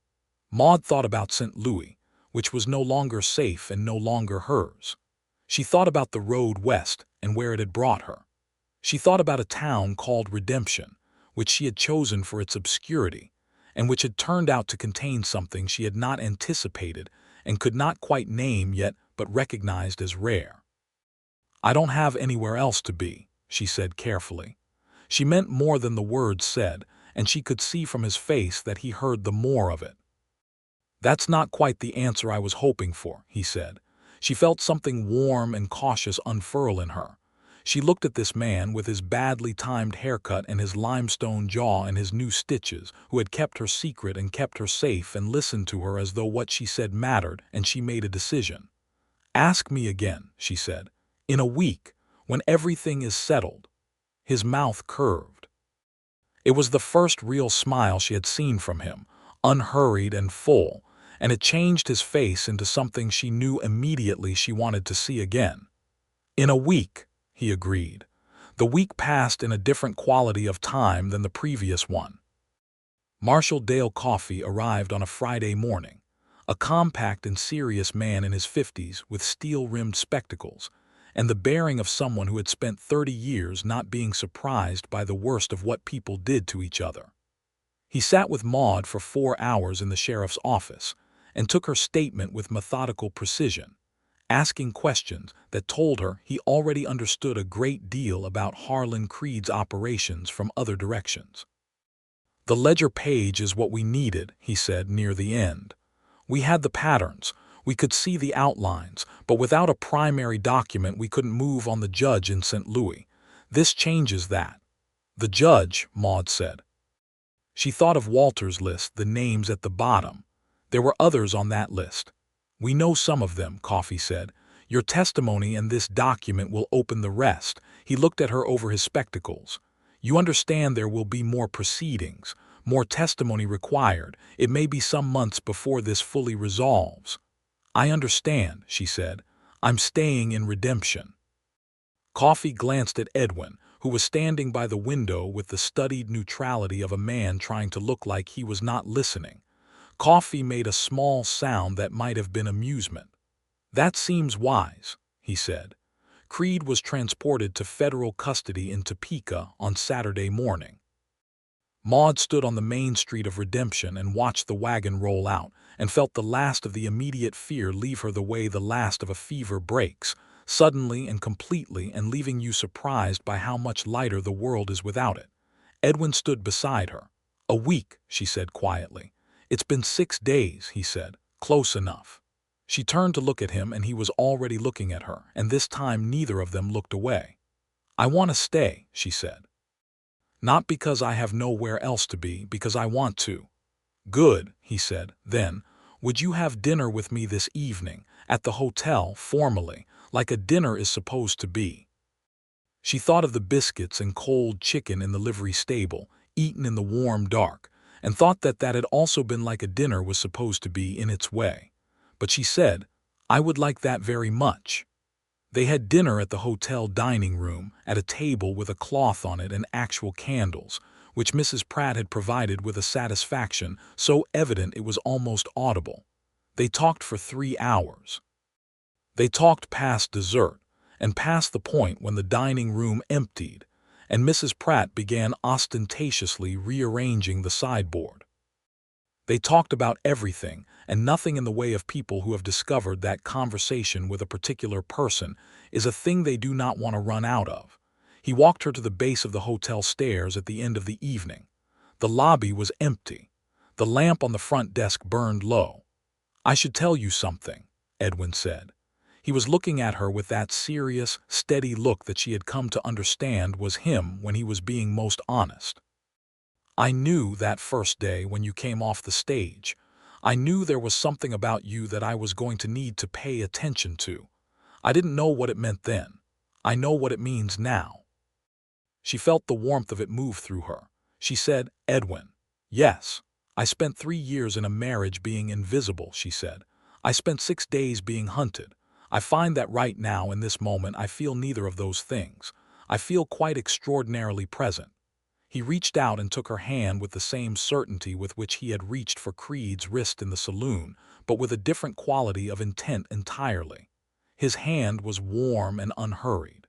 [SPEAKER 1] Maude thought about St. Louis, which was no longer safe and no longer hers. She thought about the road west and where it had brought her. She thought about a town called Redemption, which she had chosen for its obscurity, and which had turned out to contain something she had not anticipated and could not quite name yet but recognized as rare. "I don't have anywhere else to be," she said carefully. She meant more than the words said, and she could see from his face that he heard the more of it. "That's not quite the answer I was hoping for," he said. She felt something warm and cautious unfurl in her. She looked at this man with his badly timed haircut and his limestone jaw and his new stitches, who had kept her secret and kept her safe and listened to her as though what she said mattered, and she made a decision. "Ask me again," she said. "In a week, when everything is settled." His mouth curved. It was the first real smile she had seen from him, unhurried and full, and it changed his face into something she knew immediately she wanted to see again. "In a week," he agreed. The week passed in a different quality of time than the previous one. Marshall Dale Coffey arrived on a Friday morning, a compact and serious man in his 50s with steel-rimmed spectacles, and the bearing of someone who had spent 30 years not being surprised by the worst of what people did to each other. He sat with Maude for 4 hours in the sheriff's office and took her statement with methodical precision, asking questions that told her he already understood a great deal about Harlan Creed's operations from other directions. "The ledger page is what we needed," he said near the end. "We had the patterns, we could see the outlines, but without a primary document we couldn't move on the judge in St. Louis. This changes that." "The judge," Maude said. She thought of Walter's list, the names at the bottom. There were others on that list. "We know some of them," Coffey said. "Your testimony and this document will open the rest." He looked at her over his spectacles. "You understand there will be more proceedings, more testimony required. It may be some months before this fully resolves." "I understand," she said. "I'm staying in redemption." Coffey glanced at Edwin, who was standing by the window with the studied neutrality of a man trying to look like he was not listening. Coffey made a small sound that might have been amusement. "That seems wise," he said. "Creed was transported to federal custody in Topeka on Saturday morning." Maude stood on the main street of Redemption and watched the wagon roll out, and felt the last of the immediate fear leave her the way the last of a fever breaks, suddenly and completely, and leaving you surprised by how much lighter the world is without it. Edwin stood beside her. "A week," she said quietly. "It's been 6 days," he said. "Close enough." She turned to look at him, and he was already looking at her, and this time neither of them looked away. "I want to stay," she said. "Not because I have nowhere else to be, because I want to." "Good," he said. "Then, would you have dinner with me this evening, at the hotel, formally, like a dinner is supposed to be?" She thought of the biscuits and cold chicken in the livery stable, eaten in the warm dark, and thought that that had also been like a dinner was supposed to be in its way. But she said, "I would like that very much." They had dinner at the hotel dining room, at a table with a cloth on it and actual candles, which Mrs. Pratt had provided with a satisfaction so evident it was almost audible. They talked for 3 hours. They talked past dessert, and past the point when the dining room emptied, and Mrs. Pratt began ostentatiously rearranging the sideboard. They talked about everything and nothing in the way of people who have discovered that conversation with a particular person is a thing they do not want to run out of. He walked her to the base of the hotel stairs at the end of the evening. The lobby was empty. The lamp on the front desk burned low. "I should tell you something," Edwin said. He was looking at her with that serious, steady look that she had come to understand was him when he was being most honest. "I knew that first day when you came off the stage. I knew there was something about you that I was going to need to pay attention to. I didn't know what it meant then. I know what it means now." She felt the warmth of it move through her. She said, "Edwin." "Yes. I spent 3 years in a marriage being invisible," she said. "I spent 6 days being hunted. I find that right now in this moment I feel neither of those things. I feel quite extraordinarily present." He reached out and took her hand with the same certainty with which he had reached for Creed's wrist in the saloon, but with a different quality of intent entirely. His hand was warm and unhurried.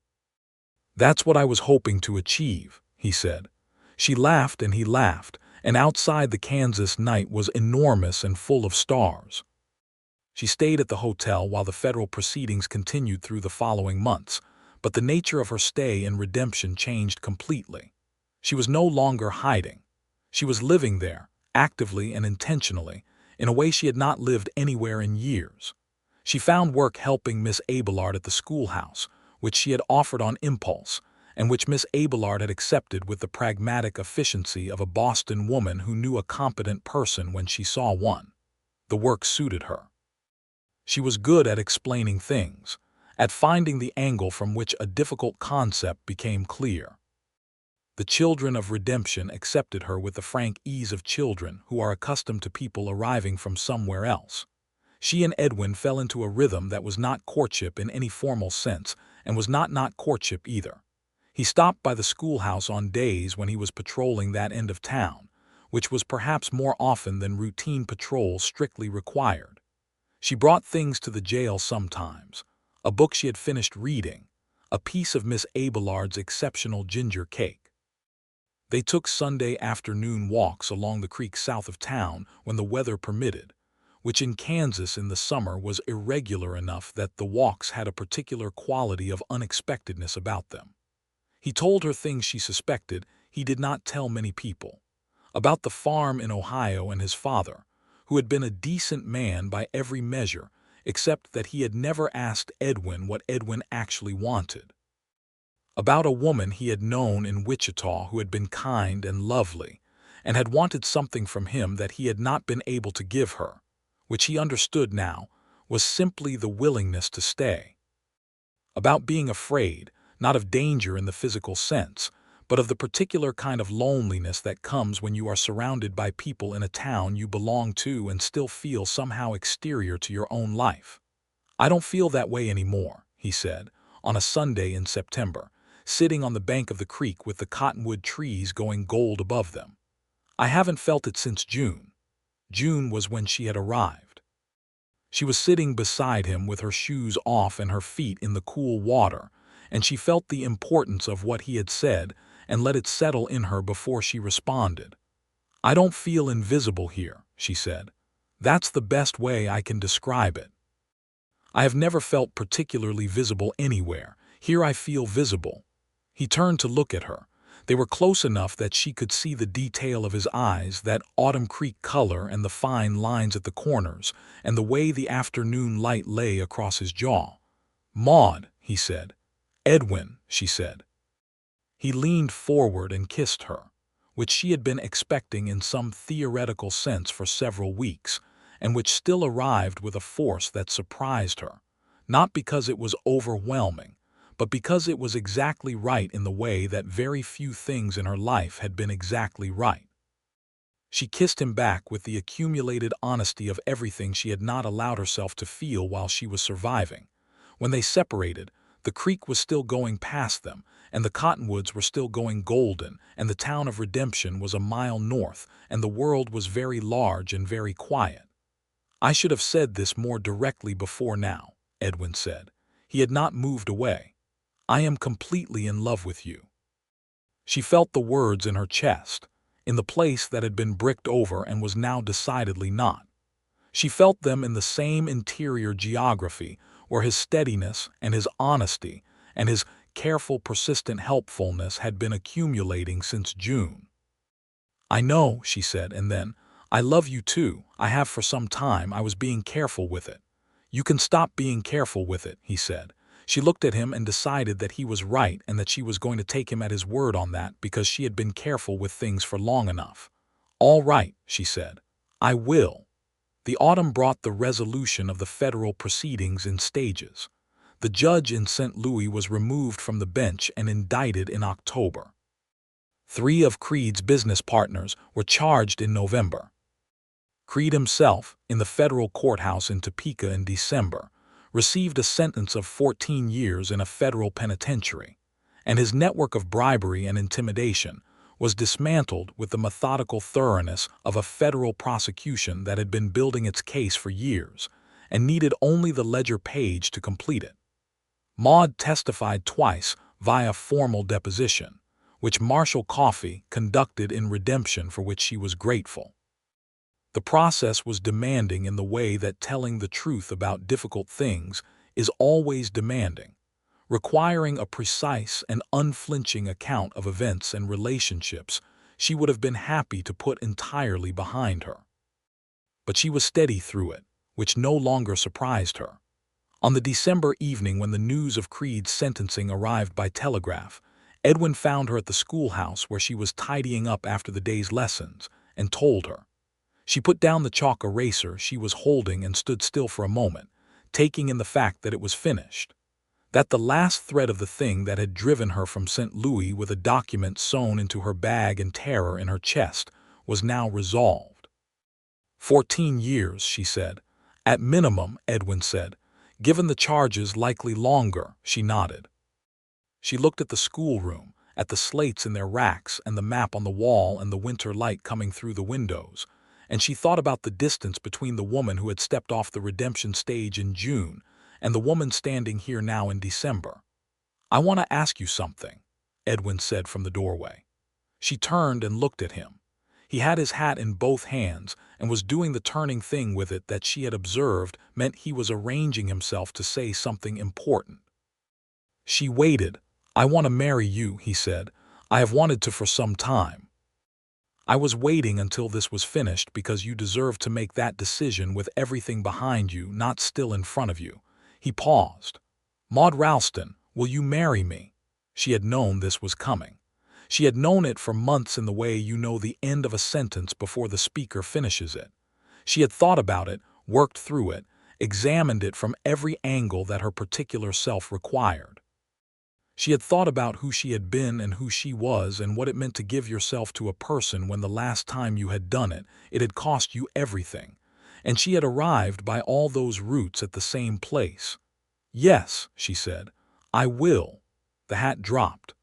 [SPEAKER 1] "That's what I was hoping to achieve," he said. She laughed and he laughed, and outside the Kansas night was enormous and full of stars. She stayed at the hotel while the federal proceedings continued through the following months, but the nature of her stay in Redemption changed completely. She was no longer hiding. She was living there, actively and intentionally, in a way she had not lived anywhere in years. She found work helping Miss Abelard at the schoolhouse, which she had offered on impulse, and which Miss Abelard had accepted with the pragmatic efficiency of a Boston woman who knew a competent person when she saw one. The work suited her. She was good at explaining things, at finding the angle from which a difficult concept became clear. The children of Redemption accepted her with the frank ease of children who are accustomed to people arriving from somewhere else. She and Edwin fell into a rhythm that was not courtship in any formal sense, and was not courtship either. He stopped by the schoolhouse on days when he was patrolling that end of town, which was perhaps more often than routine patrols strictly required. She brought things to the jail sometimes: a book she had finished reading, a piece of Miss Abelard's exceptional ginger cake. They took Sunday afternoon walks along the creek south of town when the weather permitted, which in Kansas in the summer was irregular enough that the walks had a particular quality of unexpectedness about them. He told her things she suspected he did not tell many people, about the farm in Ohio and his father, who had been a decent man by every measure, except that he had never asked Edwin what Edwin actually wanted. About a woman he had known in Wichita who had been kind and lovely, and had wanted something from him that he had not been able to give her, which he understood now was simply the willingness to stay. About being afraid, not of danger in the physical sense, but of the particular kind of loneliness that comes when you are surrounded by people in a town you belong to and still feel somehow exterior to your own life. "I don't feel that way anymore," he said, on a Sunday in September, sitting on the bank of the creek with the cottonwood trees going gold above them. "I haven't felt it since June." June was when she had arrived. She was sitting beside him with her shoes off and her feet in the cool water, and she felt the importance of what he had said and let it settle in her before she responded. "I don't feel invisible here," she said. "That's the best way I can describe it. I have never felt particularly visible anywhere. Here I feel visible." He turned to look at her. They were close enough that she could see the detail of his eyes, that autumn creek color and the fine lines at the corners, and the way the afternoon light lay across his jaw. "Maude," he said. "Edwin," she said. He leaned forward and kissed her, which she had been expecting in some theoretical sense for several weeks, and which still arrived with a force that surprised her, not because it was overwhelming, but because it was exactly right in the way that very few things in her life had been exactly right. She kissed him back with the accumulated honesty of everything she had not allowed herself to feel while she was surviving. When they separated, the creek was still going past them, and the cottonwoods were still going golden, and the town of Redemption was a mile north, and the world was very large and very quiet. "I should have said this more directly before now," Edwin said. He had not moved away. "I am completely in love with you." She felt the words in her chest, in the place that had been bricked over and was now decidedly not. She felt them in the same interior geography where his steadiness and his honesty and his careful, persistent helpfulness had been accumulating since June. "I know," she said, and then, "I love you too. I have for some time. I was being careful with it. "You can stop being careful with it," he said. She looked at him and decided that he was right and that she was going to take him at his word on that because she had been careful with things for long enough. "All right," she said. "I will." The autumn brought the resolution of the federal proceedings in stages. The judge in St. Louis was removed from the bench and indicted in October. 3 of Creed's business partners were charged in November. Creed himself, in the federal courthouse in Topeka in December, received a sentence of 14 years in a federal penitentiary, and his network of bribery and intimidation was dismantled with the methodical thoroughness of a federal prosecution that had been building its case for years and needed only the ledger page to complete it. Maude testified twice via formal deposition, which Marshall Coffey conducted in redemption, for which she was grateful. The process was demanding in the way that telling the truth about difficult things is always demanding, requiring a precise and unflinching account of events and relationships she would have been happy to put entirely behind her. But she was steady through it, which no longer surprised her. On the December evening when the news of Creed's sentencing arrived by telegraph, Edwin found her at the schoolhouse where she was tidying up after the day's lessons and told her. She put down the chalk eraser she was holding and stood still for a moment, taking in the fact that it was finished. That the last thread of the thing that had driven her from St. Louis with a document sewn into her bag and terror in her chest was now resolved. 14 years, she said. At minimum, Edwin said. Given the charges, likely longer, she nodded. She looked at the schoolroom, at the slates in their racks and the map on the wall and the winter light coming through the windows, and she thought about the distance between the woman who had stepped off the redemption stage in June and the woman standing here now in December. "I want to ask you something," Edwin said from the doorway. She turned and looked at him. He had his hat in both hands and was doing the turning thing with it that she had observed meant he was arranging himself to say something important. She waited. "I want to marry you," he said. "I have wanted to for some time. I was waiting until this was finished because you deserve to make that decision with everything behind you, not still in front of you." He paused. "Maude Ralston, will you marry me?" She had known this was coming. She had known it for months in the way you know the end of a sentence before the speaker finishes it. She had thought about it, worked through it, examined it from every angle that her particular self required. She had thought about who she had been and who she was and what it meant to give yourself to a person when the last time you had done it, it had cost you everything. And she had arrived by all those routes at the same place. "Yes," she said, "I will." The hat dropped.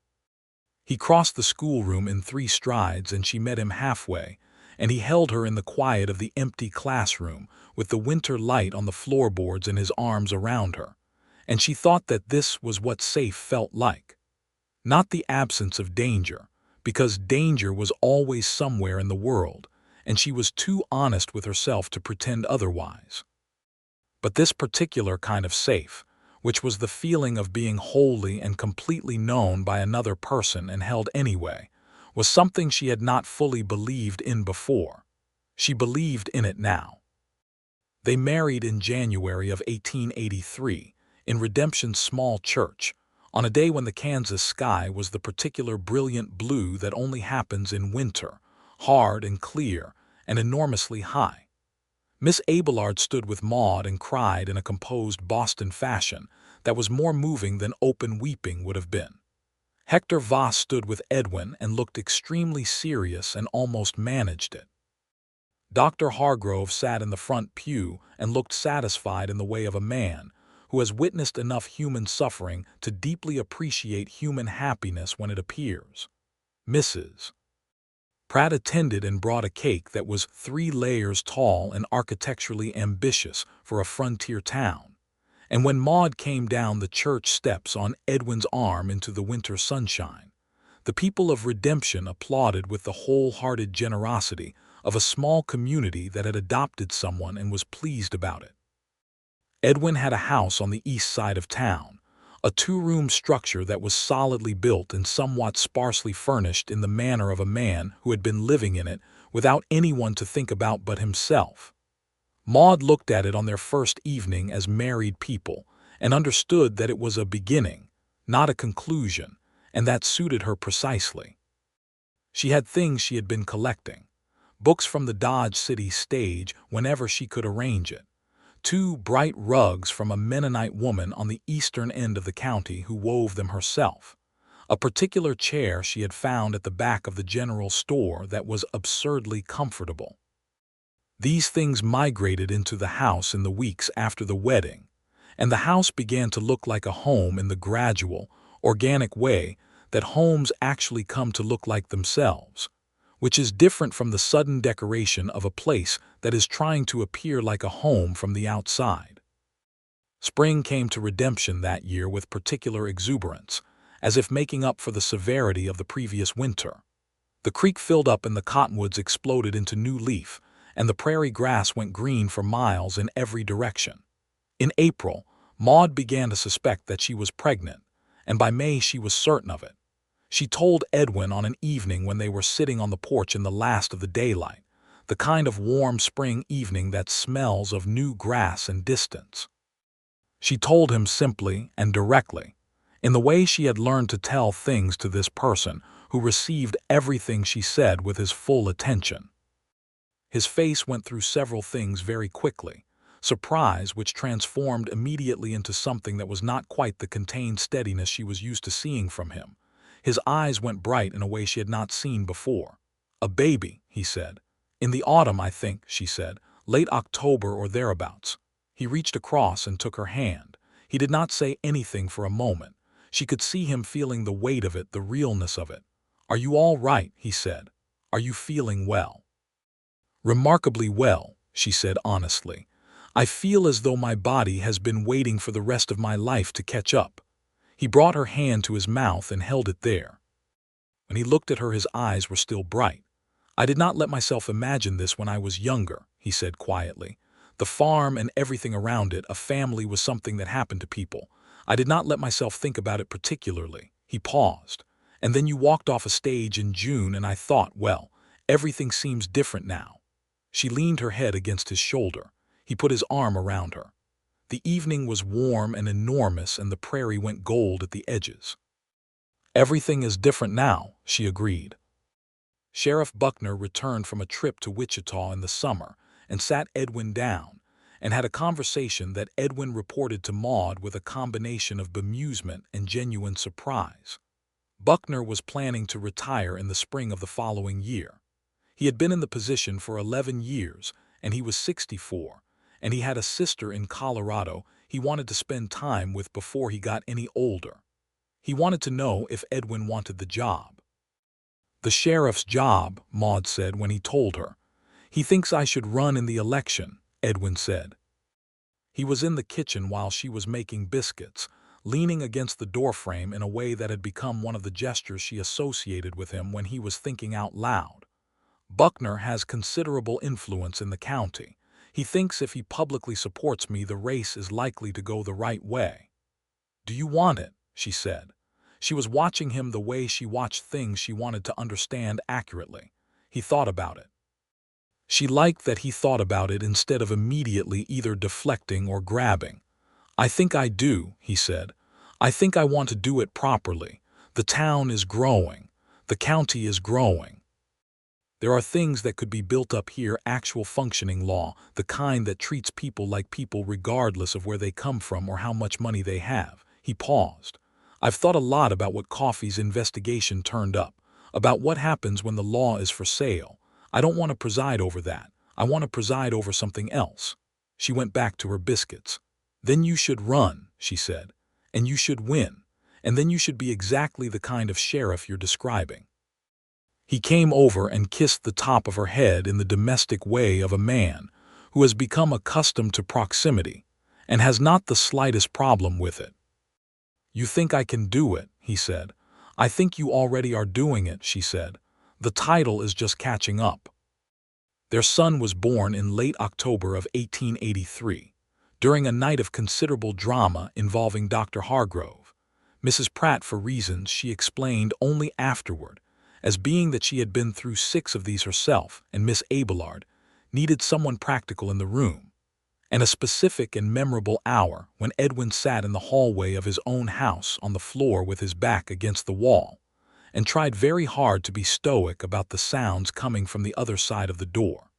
[SPEAKER 1] He crossed the schoolroom in 3 strides and she met him halfway, and he held her in the quiet of the empty classroom with the winter light on the floorboards and his arms around her. And she thought that this was what safe felt like. Not the absence of danger, because danger was always somewhere in the world, and she was too honest with herself to pretend otherwise. But this particular kind of safe, which was the feeling of being wholly and completely known by another person and held anyway, was something she had not fully believed in before. She believed in it now. They married in January of 1883, in Redemption's small church, on a day when the Kansas sky was the particular brilliant blue that only happens in winter, hard and clear and enormously high. Miss Abelard stood with Maude and cried in a composed Boston fashion that was more moving than open weeping would have been. Hector Voss stood with Edwin and looked extremely serious and almost managed it. Dr. Hargrove sat in the front pew and looked satisfied in the way of a man who has witnessed enough human suffering to deeply appreciate human happiness when it appears. Mrs. Pratt attended and brought a cake that was 3 layers tall and architecturally ambitious for a frontier town. And when Maude came down the church steps on Edwin's arm into the winter sunshine, the people of Redemption applauded with the wholehearted generosity of a small community that had adopted someone and was pleased about it. Edwin had a house on the east side of town, a 2-room structure that was solidly built and somewhat sparsely furnished in the manner of a man who had been living in it without anyone to think about but himself. Maude looked at it on their first evening as married people and understood that it was a beginning, not a conclusion, and that suited her precisely. She had things she had been collecting. Books from the Dodge City stage whenever she could arrange it. 2 bright rugs from a Mennonite woman on the eastern end of the county who wove them herself. A particular chair she had found at the back of the general store that was absurdly comfortable. These things migrated into the house in the weeks after the wedding, and the house began to look like a home in the gradual, organic way that homes actually come to look like themselves, which is different from the sudden decoration of a place that is trying to appear like a home from the outside. Spring came to Redemption that year with particular exuberance, as if making up for the severity of the previous winter. The creek filled up and the cottonwoods exploded into new leaf, and the prairie grass went green for miles in every direction. In April, Maude began to suspect that she was pregnant, and by May she was certain of it. She told Edwin on an evening when they were sitting on the porch in the last of the daylight, the kind of warm spring evening that smells of new grass and distance. She told him simply and directly, in the way she had learned to tell things to this person who received everything she said with his full attention. His face went through several things very quickly, surprise which transformed immediately into something that was not quite the contained steadiness she was used to seeing from him. His eyes went bright in a way she had not seen before. "A baby," he said. "In the autumn, I think," she said, "late October or thereabouts." He reached across and took her hand. He did not say anything for a moment. She could see him feeling the weight of it, the realness of it. "Are you all right?" he said. "Are you feeling well?" "Remarkably well," she said honestly. "I feel as though my body has been waiting for the rest of my life to catch up." He brought her hand to his mouth and held it there. When he looked at her, his eyes were still bright. "I did not let myself imagine this when I was younger," he said quietly. "The farm and everything around it, a family, was something that happened to people. I did not let myself think about it particularly." He paused. "And then you walked off a stage in June, and I thought, well, everything seems different now." She leaned her head against his shoulder. He put his arm around her. The evening was warm and enormous, and the prairie went gold at the edges. "Everything is different now," she agreed. Sheriff Buckner returned from a trip to Wichita in the summer and sat Edwin down and had a conversation that Edwin reported to Maude with a combination of bemusement and genuine surprise. Buckner was planning to retire in the spring of the following year. He had been in the position for 11 years, and he was 64, and he had a sister in Colorado he wanted to spend time with before he got any older. He wanted to know if Edwin wanted the job. "The sheriff's job," Maude said when he told her. "He thinks I should run in the election," Edwin said. He was in the kitchen while she was making biscuits, leaning against the doorframe in a way that had become one of the gestures she associated with him when he was thinking out loud. "Buckner has considerable influence in the county. He thinks if he publicly supports me, the race is likely to go the right way." "Do you want it?" she said. She was watching him the way she watched things she wanted to understand accurately. He thought about it. She liked that he thought about it instead of immediately either deflecting or grabbing. "I think I do," he said. "I think I want to do it properly. The town is growing. The county is growing. There are things that could be built up here, actual functioning law, the kind that treats people like people regardless of where they come from or how much money they have." He paused. "I've thought a lot about what Coffey's investigation turned up, about what happens when the law is for sale. I don't want to preside over that. I want to preside over something else." She went back to her biscuits. "Then you should run," she said, "and you should win, and then you should be exactly the kind of sheriff you're describing." He came over and kissed the top of her head in the domestic way of a man who has become accustomed to proximity and has not the slightest problem with it. "You think I can do it," he said. "I think you already are doing it," she said. "The title is just catching up." Their son was born in late October of 1883, during a night of considerable drama involving Dr. Hargrove. Mrs. Pratt, for reasons she explained only afterward, as being that she had been through 6 of these herself, and Miss Abelard needed someone practical in the room. and a specific and memorable hour when Edwin sat in the hallway of his own house on the floor with his back against the wall and tried very hard to be stoic about the sounds coming from the other side of the door.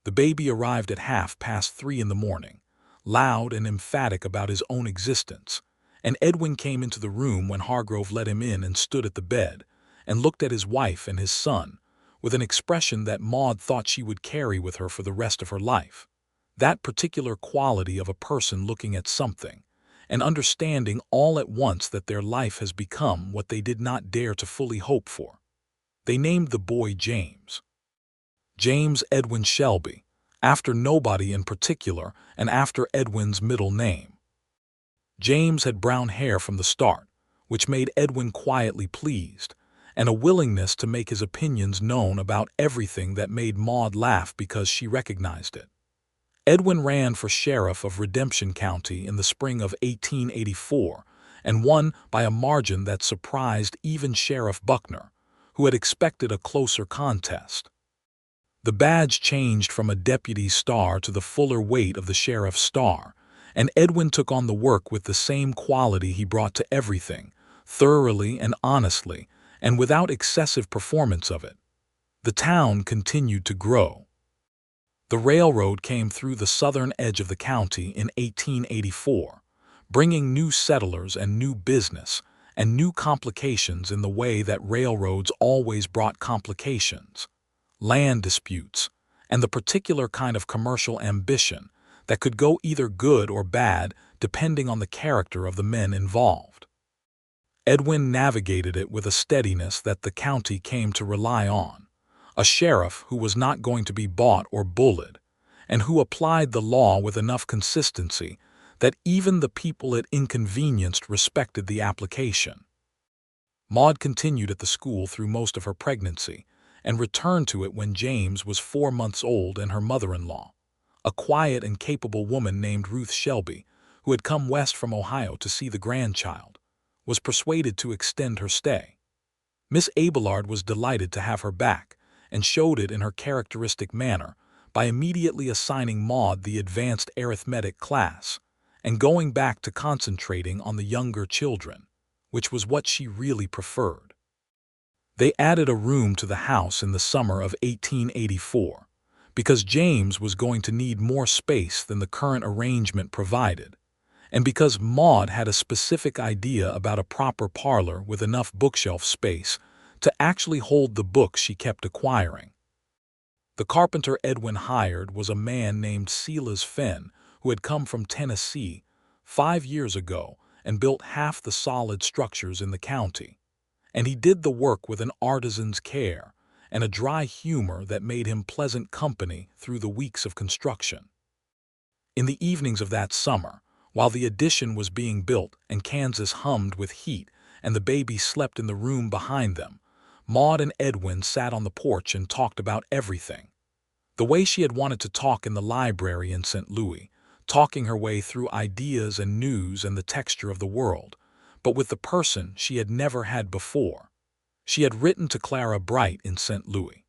[SPEAKER 1] The baby arrived at 3:30 in the morning, loud and emphatic about his own existence, and Edwin came into the room when Hargrove let him in and stood at the bed and looked at his wife and his son with an expression that Maude thought she would carry with her for the rest of her life. That particular quality of a person looking at something and understanding all at once that their life has become what they did not dare to fully hope for. They named the boy James. James Edwin Shelby, after nobody in particular and after Edwin's middle name. James had brown hair from the start, which made Edwin quietly pleased, and a willingness to make his opinions known about everything that made Maude laugh because she recognized it. Edwin ran for sheriff of Redemption County in the spring of 1884 and won by a margin that surprised even Sheriff Buckner, who had expected a closer contest. The badge changed from a deputy's star to the fuller weight of the sheriff's star, and Edwin took on the work with the same quality he brought to everything, thoroughly and honestly, and without excessive performance of it. The town continued to grow. The railroad came through the southern edge of the county in 1884, bringing new settlers and new business and new complications in the way that railroads always brought complications: land disputes, and the particular kind of commercial ambition that could go either good or bad depending on the character of the men involved. Edwin navigated it with a steadiness that the county came to rely on, a sheriff who was not going to be bought or bullied, and who applied the law with enough consistency that even the people it inconvenienced respected the application. Maude continued at the school through most of her pregnancy, and returned to it when James was 4 months old, and her mother-in-law, a quiet and capable woman named Ruth Shelby, who had come west from Ohio to see the grandchild, was persuaded to extend her stay. Miss Abelard was delighted to have her back, and showed it in her characteristic manner by immediately assigning Maude the advanced arithmetic class and going back to concentrating on the younger children, which was what she really preferred. They added a room to the house in the summer of 1884 because James was going to need more space than the current arrangement provided, and because Maude had a specific idea about a proper parlor with enough bookshelf space to actually hold the books she kept acquiring. The carpenter Edwin hired was a man named Silas Fenn, who had come from Tennessee 5 years ago and built half the solid structures in the county, and he did the work with an artisan's care and a dry humor that made him pleasant company through the weeks of construction. In the evenings of that summer, while the addition was being built and Kansas hummed with heat and the baby slept in the room behind them, Maude and Edwin sat on the porch and talked about everything. The way she had wanted to talk in the library in St. Louis, talking her way through ideas and news and the texture of the world, but with the person she had never had before. She had written to Clara Bright in St. Louis.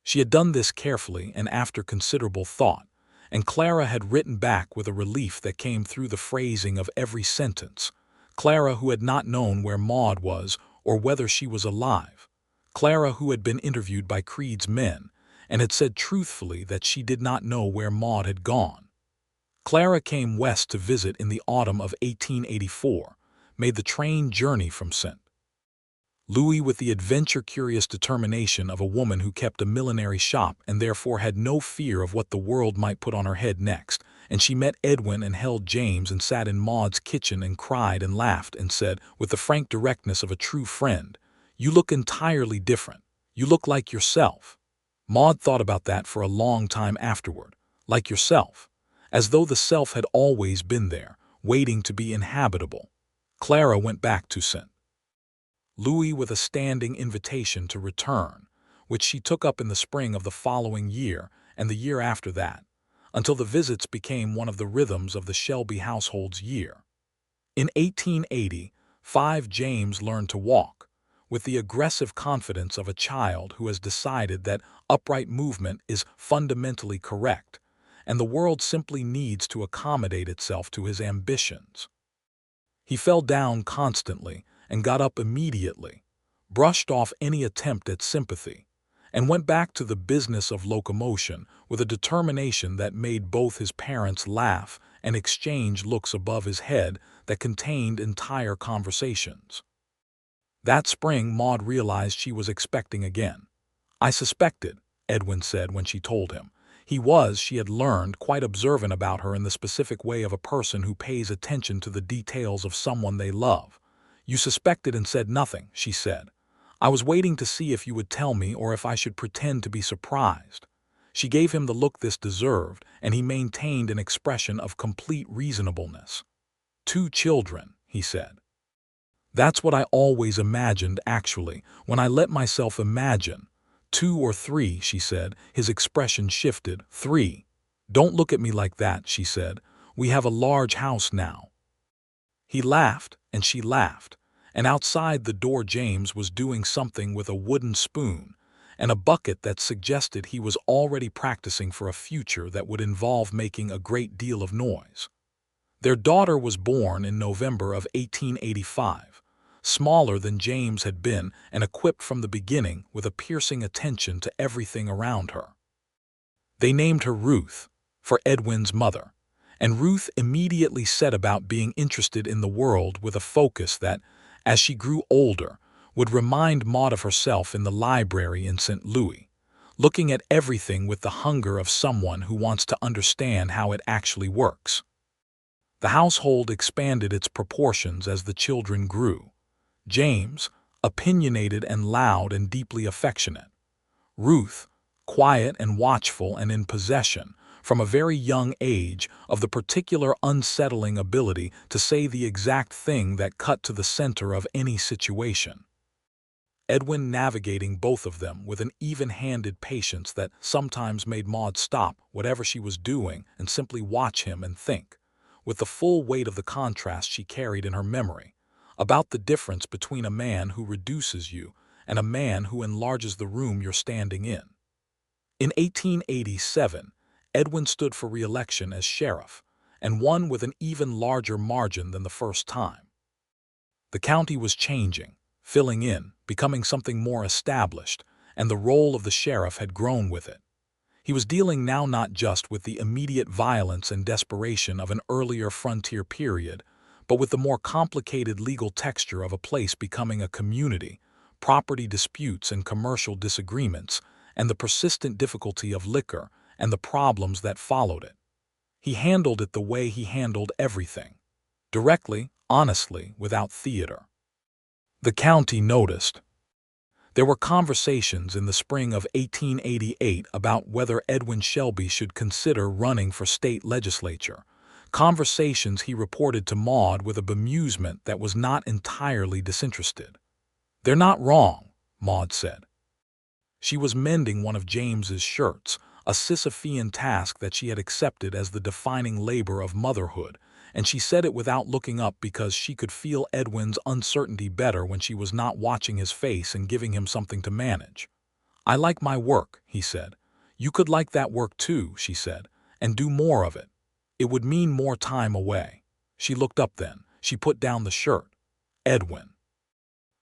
[SPEAKER 1] She had done this carefully and after considerable thought, and Clara had written back with a relief that came through the phrasing of every sentence. Clara, who had not known where Maude was or whether she was alive. Clara, who had been interviewed by Creed's men and had said truthfully that she did not know where Maude had gone. Clara came west to visit in the autumn of 1884, made the train journey from St. Louis with the adventure-curious determination of a woman who kept a millinery shop and therefore had no fear of what the world might put on her head next, and she met Edwin and held James and sat in Maude's kitchen and cried and laughed and said, with the frank directness of a true friend, "You look entirely different. You look like yourself." Maude thought about that for a long time afterward, like yourself, as though the self had always been there, waiting to be inhabitable. Clara went back to St. Louis with a standing invitation to return, which she took up in the spring of the following year and the year after that, until the visits became one of the rhythms of the Shelby household's year. In 1885, James learned to walk, with the aggressive confidence of a child who has decided that upright movement is fundamentally correct, and the world simply needs to accommodate itself to his ambitions. He fell down constantly and got up immediately, brushed off any attempt at sympathy, and went back to the business of locomotion with a determination that made both his parents laugh and exchange looks above his head that contained entire conversations. That spring, Maude realized she was expecting again. "I suspected," Edwin said when she told him. She had learned, quite observant about her in the specific way of a person who pays attention to the details of someone they love. "You suspected and said nothing," she said. "I was waiting to see if you would tell me or if I should pretend to be surprised." She gave him the look this deserved, and he maintained an expression of complete reasonableness. "2 children," he said. "That's what I always imagined, actually, when I let myself imagine. 2 or 3, she said. His expression shifted. 3. "Don't look at me like that," she said. "We have a large house now." He laughed, and she laughed, and outside the door James was doing something with a wooden spoon and a bucket that suggested he was already practicing for a future that would involve making a great deal of noise. Their daughter was born in November of 1885. Smaller than James had been and equipped from the beginning with a piercing attention to everything around her. They named her Ruth, for Edwin's mother, and Ruth immediately set about being interested in the world with a focus that, as she grew older, would remind Maude of herself in the library in St. Louis, looking at everything with the hunger of someone who wants to understand how it actually works. The household expanded its proportions as the children grew. James, opinionated and loud and deeply affectionate. Ruth, quiet and watchful and in possession, from a very young age, of the particular unsettling ability to say the exact thing that cut to the center of any situation. Edwin navigating both of them with an even-handed patience that sometimes made Maude stop whatever she was doing and simply watch him and think, with the full weight of the contrast she carried in her memory, about the difference between a man who reduces you and a man who enlarges the room you're standing in. In 1887, Edwin stood for re-election as sheriff, and won with an even larger margin than the first time. The county was changing, filling in, becoming something more established, and the role of the sheriff had grown with it. He was dealing now not just with the immediate violence and desperation of an earlier frontier period, but with the more complicated legal texture of a place becoming a community, property disputes and commercial disagreements, and the persistent difficulty of liquor and the problems that followed it. He handled it the way he handled everything, directly, honestly, without theater. The county noticed. There were conversations in the spring of 1888 about whether Edwin Shelby should consider running for state legislature, conversations he reported to Maude with a bemusement that was not entirely disinterested. "They're not wrong," Maude said. She was mending one of James's shirts, a Sisyphean task that she had accepted as the defining labor of motherhood, and she said it without looking up because she could feel Edwin's uncertainty better when she was not watching his face and giving him something to manage. "I like my work," he said. "You could like that work too," she said, "and do more of it. It would mean more time away." She looked up then. She put down the shirt. "Edwin,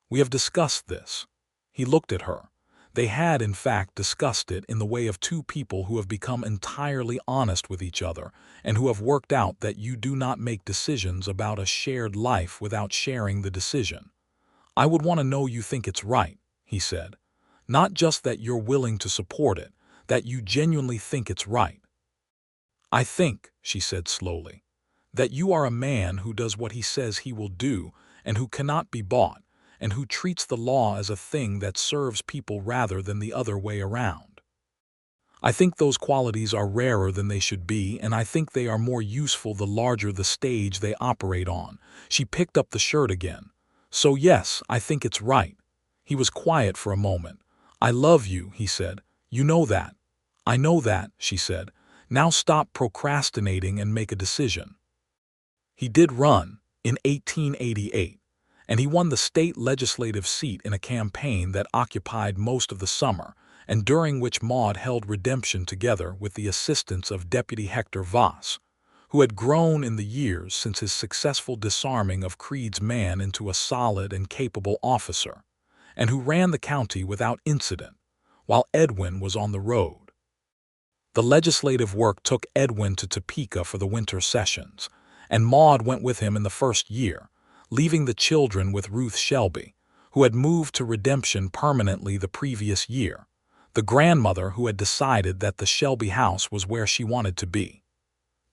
[SPEAKER 1] we have discussed this." He looked at her. They had, in fact, discussed it in the way of two people who have become entirely honest with each other and who have worked out that you do not make decisions about a shared life without sharing the decision. "I would want to know you think it's right," he said. "Not just that you're willing to support it, that you genuinely think it's right." "I think," she said slowly, "that you are a man who does what he says he will do and who cannot be bought, and who treats the law as a thing that serves people rather than the other way around. I think those qualities are rarer than they should be, and I think they are more useful the larger the stage they operate on." She picked up the shirt again. "So yes, I think it's right." He was quiet for a moment. "I love you," he said. "You know that." "I know that," she said. "Now stop procrastinating and make a decision." He did run in 1888. And he won the state legislative seat in a campaign that occupied most of the summer and during which Maude held redemption together with the assistance of Deputy Hector Voss, who had grown in the years since his successful disarming of Creed's man into a solid and capable officer, and who ran the county without incident, while Edwin was on the road. The legislative work took Edwin to Topeka for the winter sessions, and Maude went with him in the first year, leaving the children with Ruth Shelby, who had moved to Redemption permanently the previous year, the grandmother who had decided that the Shelby house was where she wanted to be.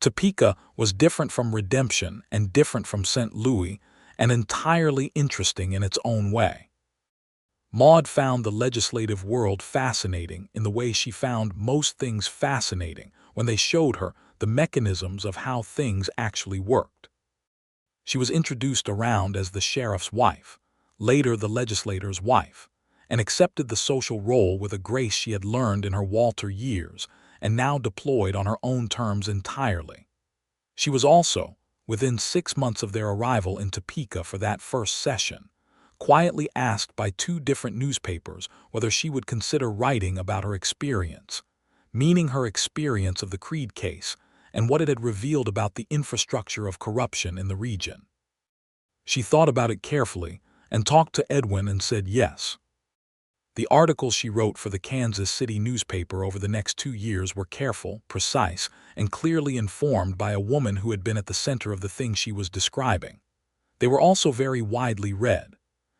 [SPEAKER 1] Topeka was different from Redemption and different from St. Louis, and entirely interesting in its own way. Maude found the legislative world fascinating in the way she found most things fascinating when they showed her the mechanisms of how things actually worked. She was introduced around as the sheriff's wife, later the legislator's wife, and accepted the social role with a grace she had learned in her Walter years and now deployed on her own terms entirely. She was also, within 6 months of their arrival in Topeka for that first session, quietly asked by 2 different newspapers whether she would consider writing about her experience, meaning her experience of the Creed case and what it had revealed about the infrastructure of corruption in the region. She thought about it carefully and talked to Edwin and said yes. The articles she wrote for the Kansas City newspaper over the next 2 years were careful, precise, and clearly informed by a woman who had been at the center of the thing she was describing. They were also very widely read.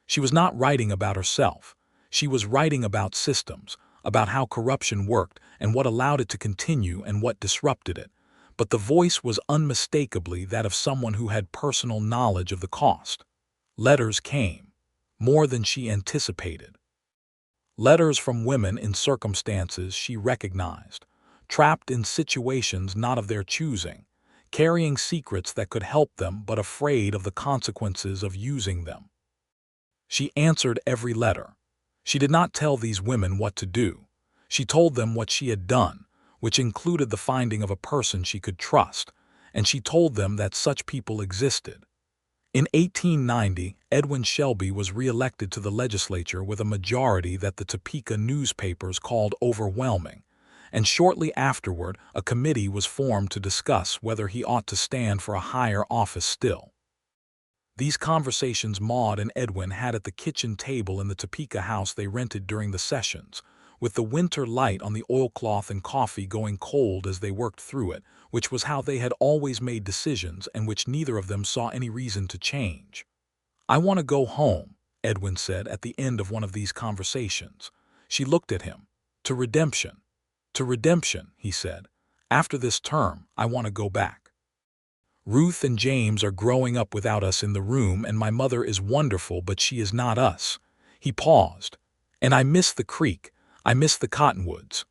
[SPEAKER 1] She was not writing about herself. She was writing about systems, about how corruption worked and what allowed it to continue and what disrupted it. But the voice was unmistakably that of someone who had personal knowledge of the cost. Letters came, more than she anticipated. Letters from women in circumstances she recognized, trapped in situations not of their choosing, carrying secrets that could help them but afraid of the consequences of using them. She answered every letter. She did not tell these women what to do. She told them what she had done, which included the finding of a person she could trust, and she told them that such people existed. In 1890, Edwin Shelby was re-elected to the legislature with a majority that the Topeka newspapers called overwhelming, and shortly afterward a committee was formed to discuss whether he ought to stand for a higher office still. These conversations Maude and Edwin had at the kitchen table in the Topeka house they rented during the sessions, with the winter light on the oilcloth and coffee going cold as they worked through it, which was how they had always made decisions and which neither of them saw any reason to change. "I want to go home," Edwin said at the end of one of these conversations. She looked at him. "To Redemption." "To Redemption," he said. "After this term, I want to go back. Ruth and James are growing up without us in the room, and my mother is wonderful, but she is not us." He paused. "And I miss the creek. I miss the cottonwoods.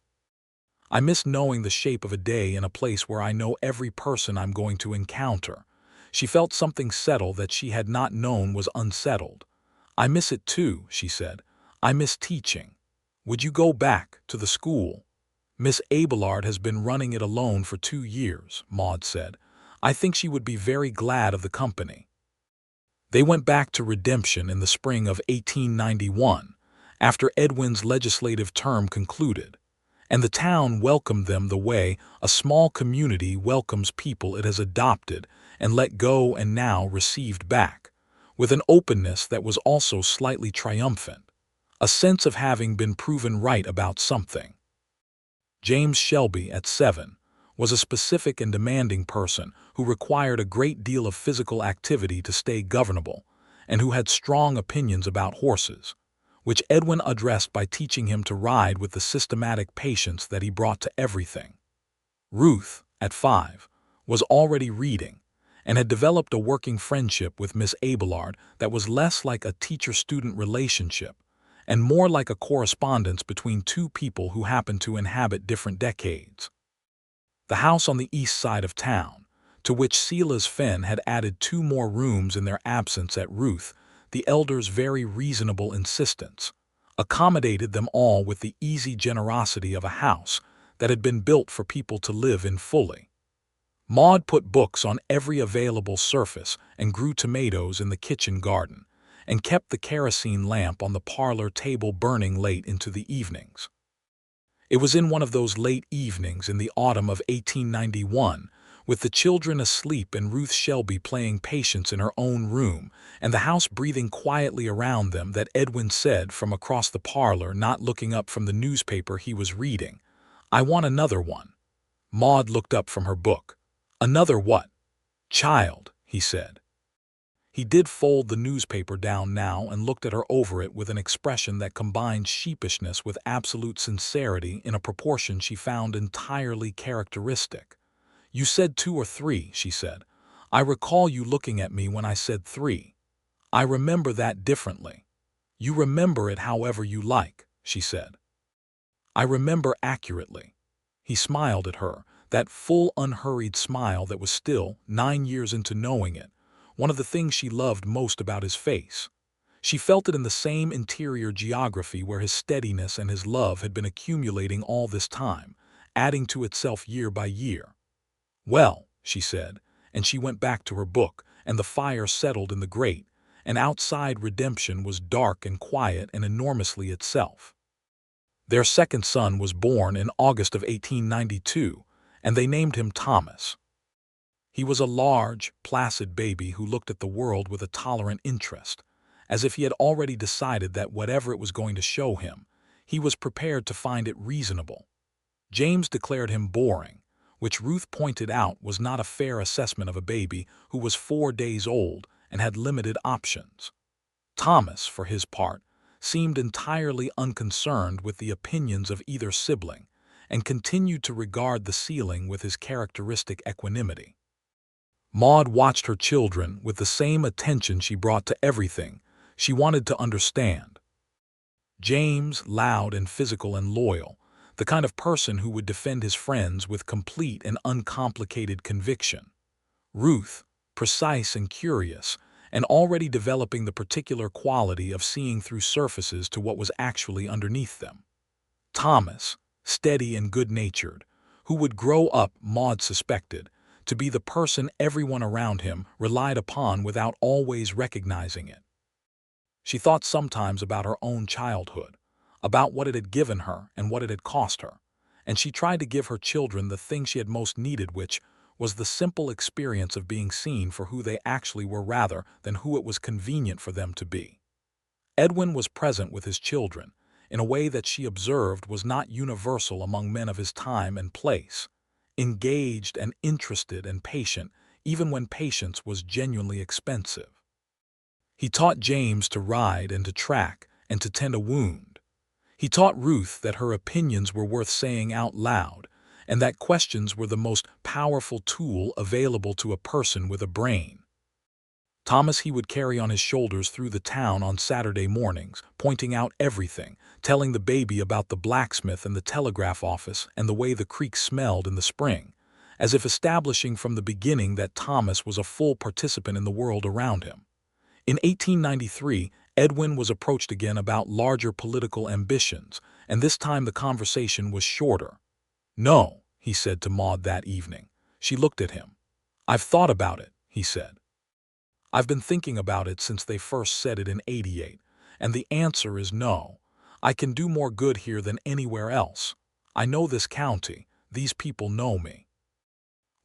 [SPEAKER 1] I miss knowing the shape of a day in a place where I know every person I'm going to encounter." She felt something settle that she had not known was unsettled. "I miss it too," she said. "I miss teaching. Would you go back to the school?" "Miss Abelard has been running it alone for 2 years," Maude said. "I think she would be very glad of the company." They went back to Redemption in the spring of 1891, after Edwin's legislative term concluded, and the town welcomed them the way a small community welcomes people it has adopted and let go and now received back, with an openness that was also slightly triumphant, a sense of having been proven right about something. James Shelby, at 7, was a specific and demanding person who required a great deal of physical activity to stay governable, and who had strong opinions about horses, which Edwin addressed by teaching him to ride with the systematic patience that he brought to everything. Ruth, at 5, was already reading, and had developed a working friendship with Miss Abelard that was less like a teacher-student relationship and more like a correspondence between 2 people who happened to inhabit different decades. The house on the east side of town, to which Silas Fenn had added 2 more rooms in their absence at Ruth, the elder's very reasonable insistence, accommodated them all with the easy generosity of a house that had been built for people to live in fully. Maude put books on every available surface and grew tomatoes in the kitchen garden, and kept the kerosene lamp on the parlor table burning late into the evenings. It was in one of those late evenings in the autumn of 1891, with the children asleep and Ruth Shelby playing patience in her own room, and the house breathing quietly around them, that Edwin said from across the parlor, not looking up from the newspaper he was reading, "I want another one." Maude looked up from her book. "Another what?" "Child," he said. He did fold the newspaper down now and looked at her over it with an expression that combined sheepishness with absolute sincerity in a proportion she found entirely characteristic. "You said 2 or 3, she said. "I recall you looking at me when I said 3. I remember that differently." "You remember it however you like," she said. "I remember accurately." He smiled at her, that full, unhurried smile that was still, 9 years into knowing it, one of the things she loved most about his face. She felt it in the same interior geography where his steadiness and his love had been accumulating all this time, adding to itself year by year. "Well," she said, and she went back to her book, and the fire settled in the grate, and outside Redemption was dark and quiet and enormously itself. Their second son was born in August of 1892, and they named him Thomas. He was a large, placid baby who looked at the world with a tolerant interest, as if he had already decided that whatever it was going to show him, he was prepared to find it reasonable. James declared him boring, which Ruth pointed out was not a fair assessment of a baby who was 4 days old and had limited options. Thomas, for his part, seemed entirely unconcerned with the opinions of either sibling, and continued to regard the ceiling with his characteristic equanimity. Maude watched her children with the same attention she brought to everything. She wanted to understand. James, loud and physical and loyal, the kind of person who would defend his friends with complete and uncomplicated conviction. Ruth, precise and curious, and already developing the particular quality of seeing through surfaces to what was actually underneath them. Thomas, steady and good-natured, who would grow up, Maude suspected, to be the person everyone around him relied upon without always recognizing it. She thought sometimes about her own childhood, about what it had given her and what it had cost her, and she tried to give her children the thing she had most needed, which was the simple experience of being seen for who they actually were rather than who it was convenient for them to be. Edwin was present with his children in a way that she observed was not universal among men of his time and place, engaged and interested and patient, even when patience was genuinely expensive. He taught James to ride and to track and to tend a wound. He taught Ruth that her opinions were worth saying out loud, and that questions were the most powerful tool available to a person with a brain. Thomas he would carry on his shoulders through the town on Saturday mornings, pointing out everything, telling the baby about the blacksmith and the telegraph office and the way the creek smelled in the spring, as if establishing from the beginning that Thomas was a full participant in the world around him. In 1893, Edwin was approached again about larger political ambitions, and this time the conversation was shorter. "No," he said to Maude that evening. She looked at him. "I've thought about it," he said. "I've been thinking about it since they first said it in '88, and the answer is no. I can do more good here than anywhere else. I know this county. These people know me.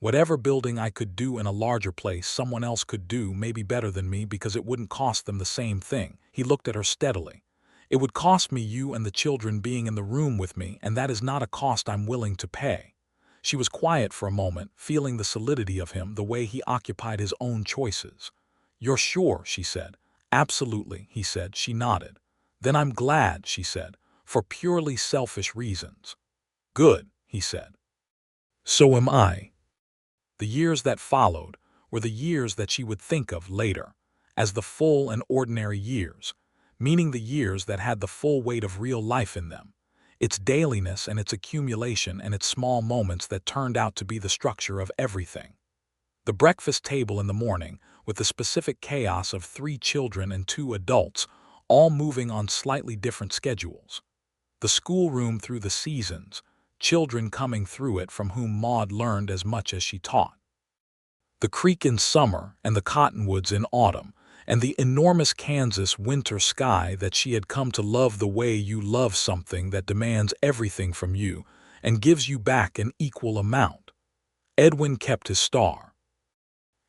[SPEAKER 1] Whatever building I could do in a larger place, someone else could do maybe better than me because it wouldn't cost them the same thing." He looked at her steadily. "It would cost me you and the children being in the room with me, and that is not a cost I'm willing to pay." She was quiet for a moment, feeling the solidity of him, the way he occupied his own choices. "You're sure?" she said. "Absolutely," he said. She nodded. "Then I'm glad," she said, "for purely selfish reasons." "Good," he said. "So am I." The years that followed were the years that she would think of later as the full and ordinary years, meaning the years that had the full weight of real life in them, its dailiness and its accumulation and its small moments that turned out to be the structure of everything. The breakfast table in the morning, with the specific chaos of 3 children and 2 adults, all moving on slightly different schedules. The schoolroom through the seasons, children coming through it from whom Maude learned as much as she taught. The creek in summer and the cottonwoods in autumn, and the enormous Kansas winter sky that she had come to love the way you love something that demands everything from you and gives you back an equal amount. Edwin kept his star.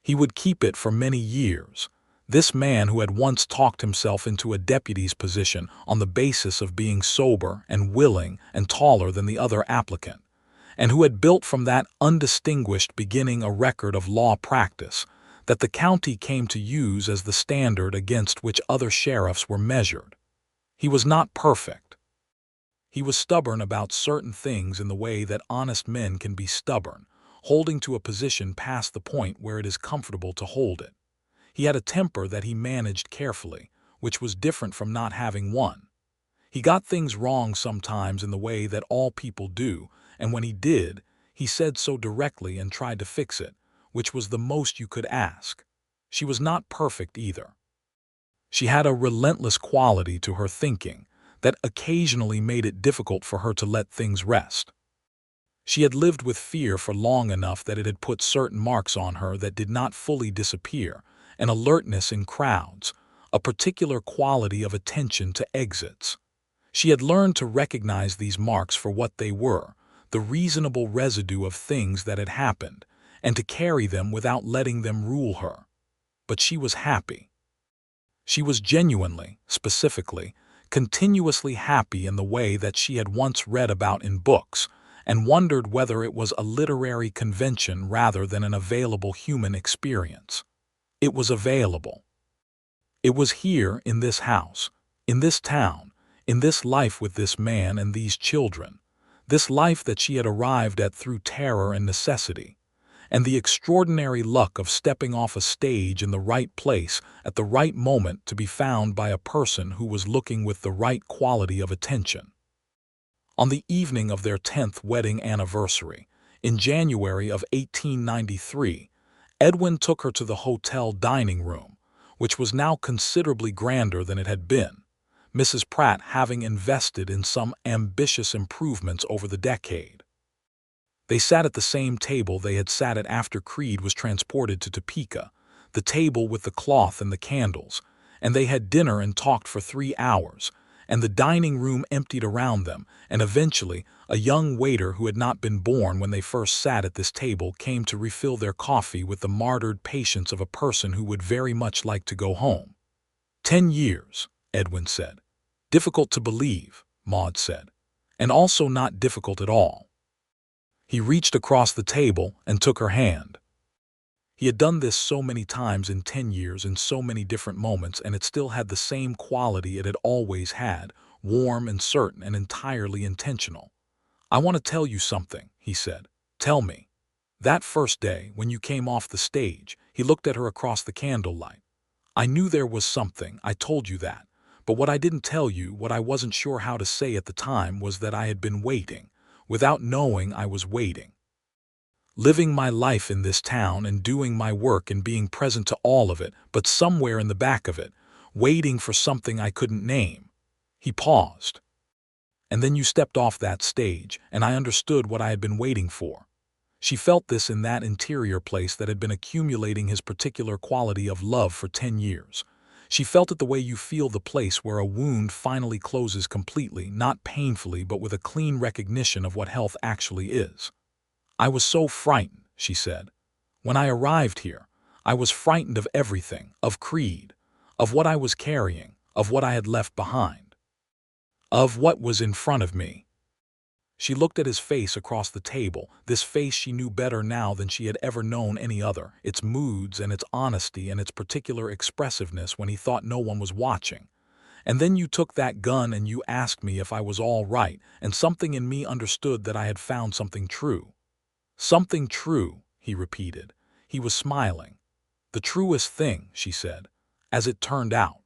[SPEAKER 1] He would keep it for many years. This man who had once talked himself into a deputy's position on the basis of being sober and willing and taller than the other applicant, and who had built from that undistinguished beginning a record of law practice that the county came to use as the standard against which other sheriffs were measured. He was not perfect. He was stubborn about certain things in the way that honest men can be stubborn, holding to a position past the point where it is comfortable to hold it. He had a temper that he managed carefully, which was different from not having one. He got things wrong sometimes in the way that all people do, and when he did, he said so directly and tried to fix it, which was the most you could ask. She was not perfect either. She had a relentless quality to her thinking that occasionally made it difficult for her to let things rest. She had lived with fear for long enough that it had put certain marks on her that did not fully disappear, an alertness in crowds, a particular quality of attention to exits. She had learned to recognize these marks for what they were, the reasonable residue of things that had happened, and to carry them without letting them rule her. But she was happy. She was genuinely, specifically, continuously happy in the way that she had once read about in books, and wondered whether it was a literary convention rather than an available human experience. It was available. It was here in this house, in this town, in this life with this man and these children, this life that she had arrived at through terror and necessity, and the extraordinary luck of stepping off a stage in the right place at the right moment to be found by a person who was looking with the right quality of attention. On the evening of their 10th wedding anniversary, in January of 1893, Edwin took her to the hotel dining room, which was now considerably grander than it had been, Mrs. Pratt having invested in some ambitious improvements over the decade. They sat at the same table they had sat at after Creed was transported to Topeka, the table with the cloth and the candles, and they had dinner and talked for 3 hours, and the dining room emptied around them, and eventually a young waiter who had not been born when they first sat at this table came to refill their coffee with the martyred patience of a person who would very much like to go home. 10 years, Edwin said. Difficult to believe, Maude said, and also not difficult at all. He reached across the table and took her hand. He had done this so many times in 10 years in so many different moments, and it still had the same quality it had always had, warm and certain and entirely intentional. "I want to tell you something," he said. "Tell me." "That first day, when you came off the stage," he looked at her across the candlelight. "I knew there was something, I told you that. But what I didn't tell you, what I wasn't sure how to say at the time, was that I had been waiting, without knowing I was waiting. Living my life in this town and doing my work and being present to all of it, but somewhere in the back of it, waiting for something I couldn't name." He paused. "And then you stepped off that stage, and I understood what I had been waiting for." She felt this in that interior place that had been accumulating his particular quality of love for 10 years. She felt it the way you feel the place where a wound finally closes completely, not painfully, but with a clean recognition of what health actually is. "I was so frightened," she said. "When I arrived here, I was frightened of everything, of Creed, of what I was carrying, of what I had left behind, of what was in front of me." She looked at his face across the table, this face she knew better now than she had ever known any other, its moods and its honesty and its particular expressiveness when he thought no one was watching. "And then you took that gun and you asked me if I was all right, and something in me understood that I had found something true." "Something true," he repeated. He was smiling. "The truest thing," she said, "as it turned out."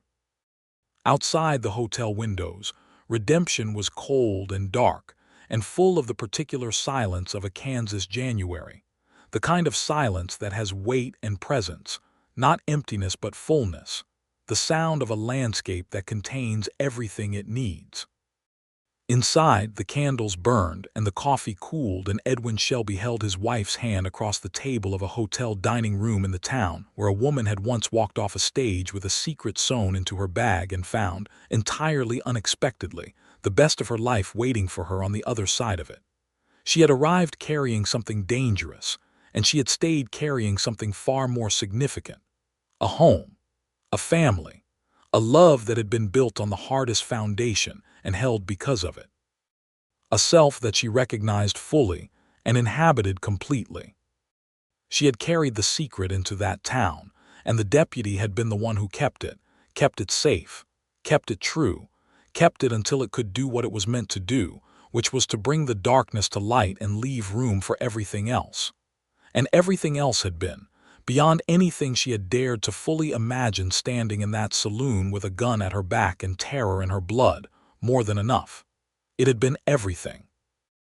[SPEAKER 1] Outside the hotel windows, Redemption was cold and dark, and full of the particular silence of a Kansas January, the kind of silence that has weight and presence, not emptiness but fullness, the sound of a landscape that contains everything it needs. Inside, the candles burned and the coffee cooled, and Edwin Shelby held his wife's hand across the table of a hotel dining room in the town, where a woman had once walked off a stage with a secret sewn into her bag and found, entirely unexpectedly, the best of her life waiting for her on the other side of it. She had arrived carrying something dangerous, and she had stayed carrying something far more significant: a home, a family, a love that had been built on the hardest foundation and held because of it. A self that she recognized fully and inhabited completely. She had carried the secret into that town, and the deputy had been the one who kept it safe, kept it true, kept it until it could do what it was meant to do, which was to bring the darkness to light and leave room for everything else. And everything else had been, beyond anything she had dared to fully imagine, standing in that saloon with a gun at her back and terror in her blood, more than enough. It had been everything.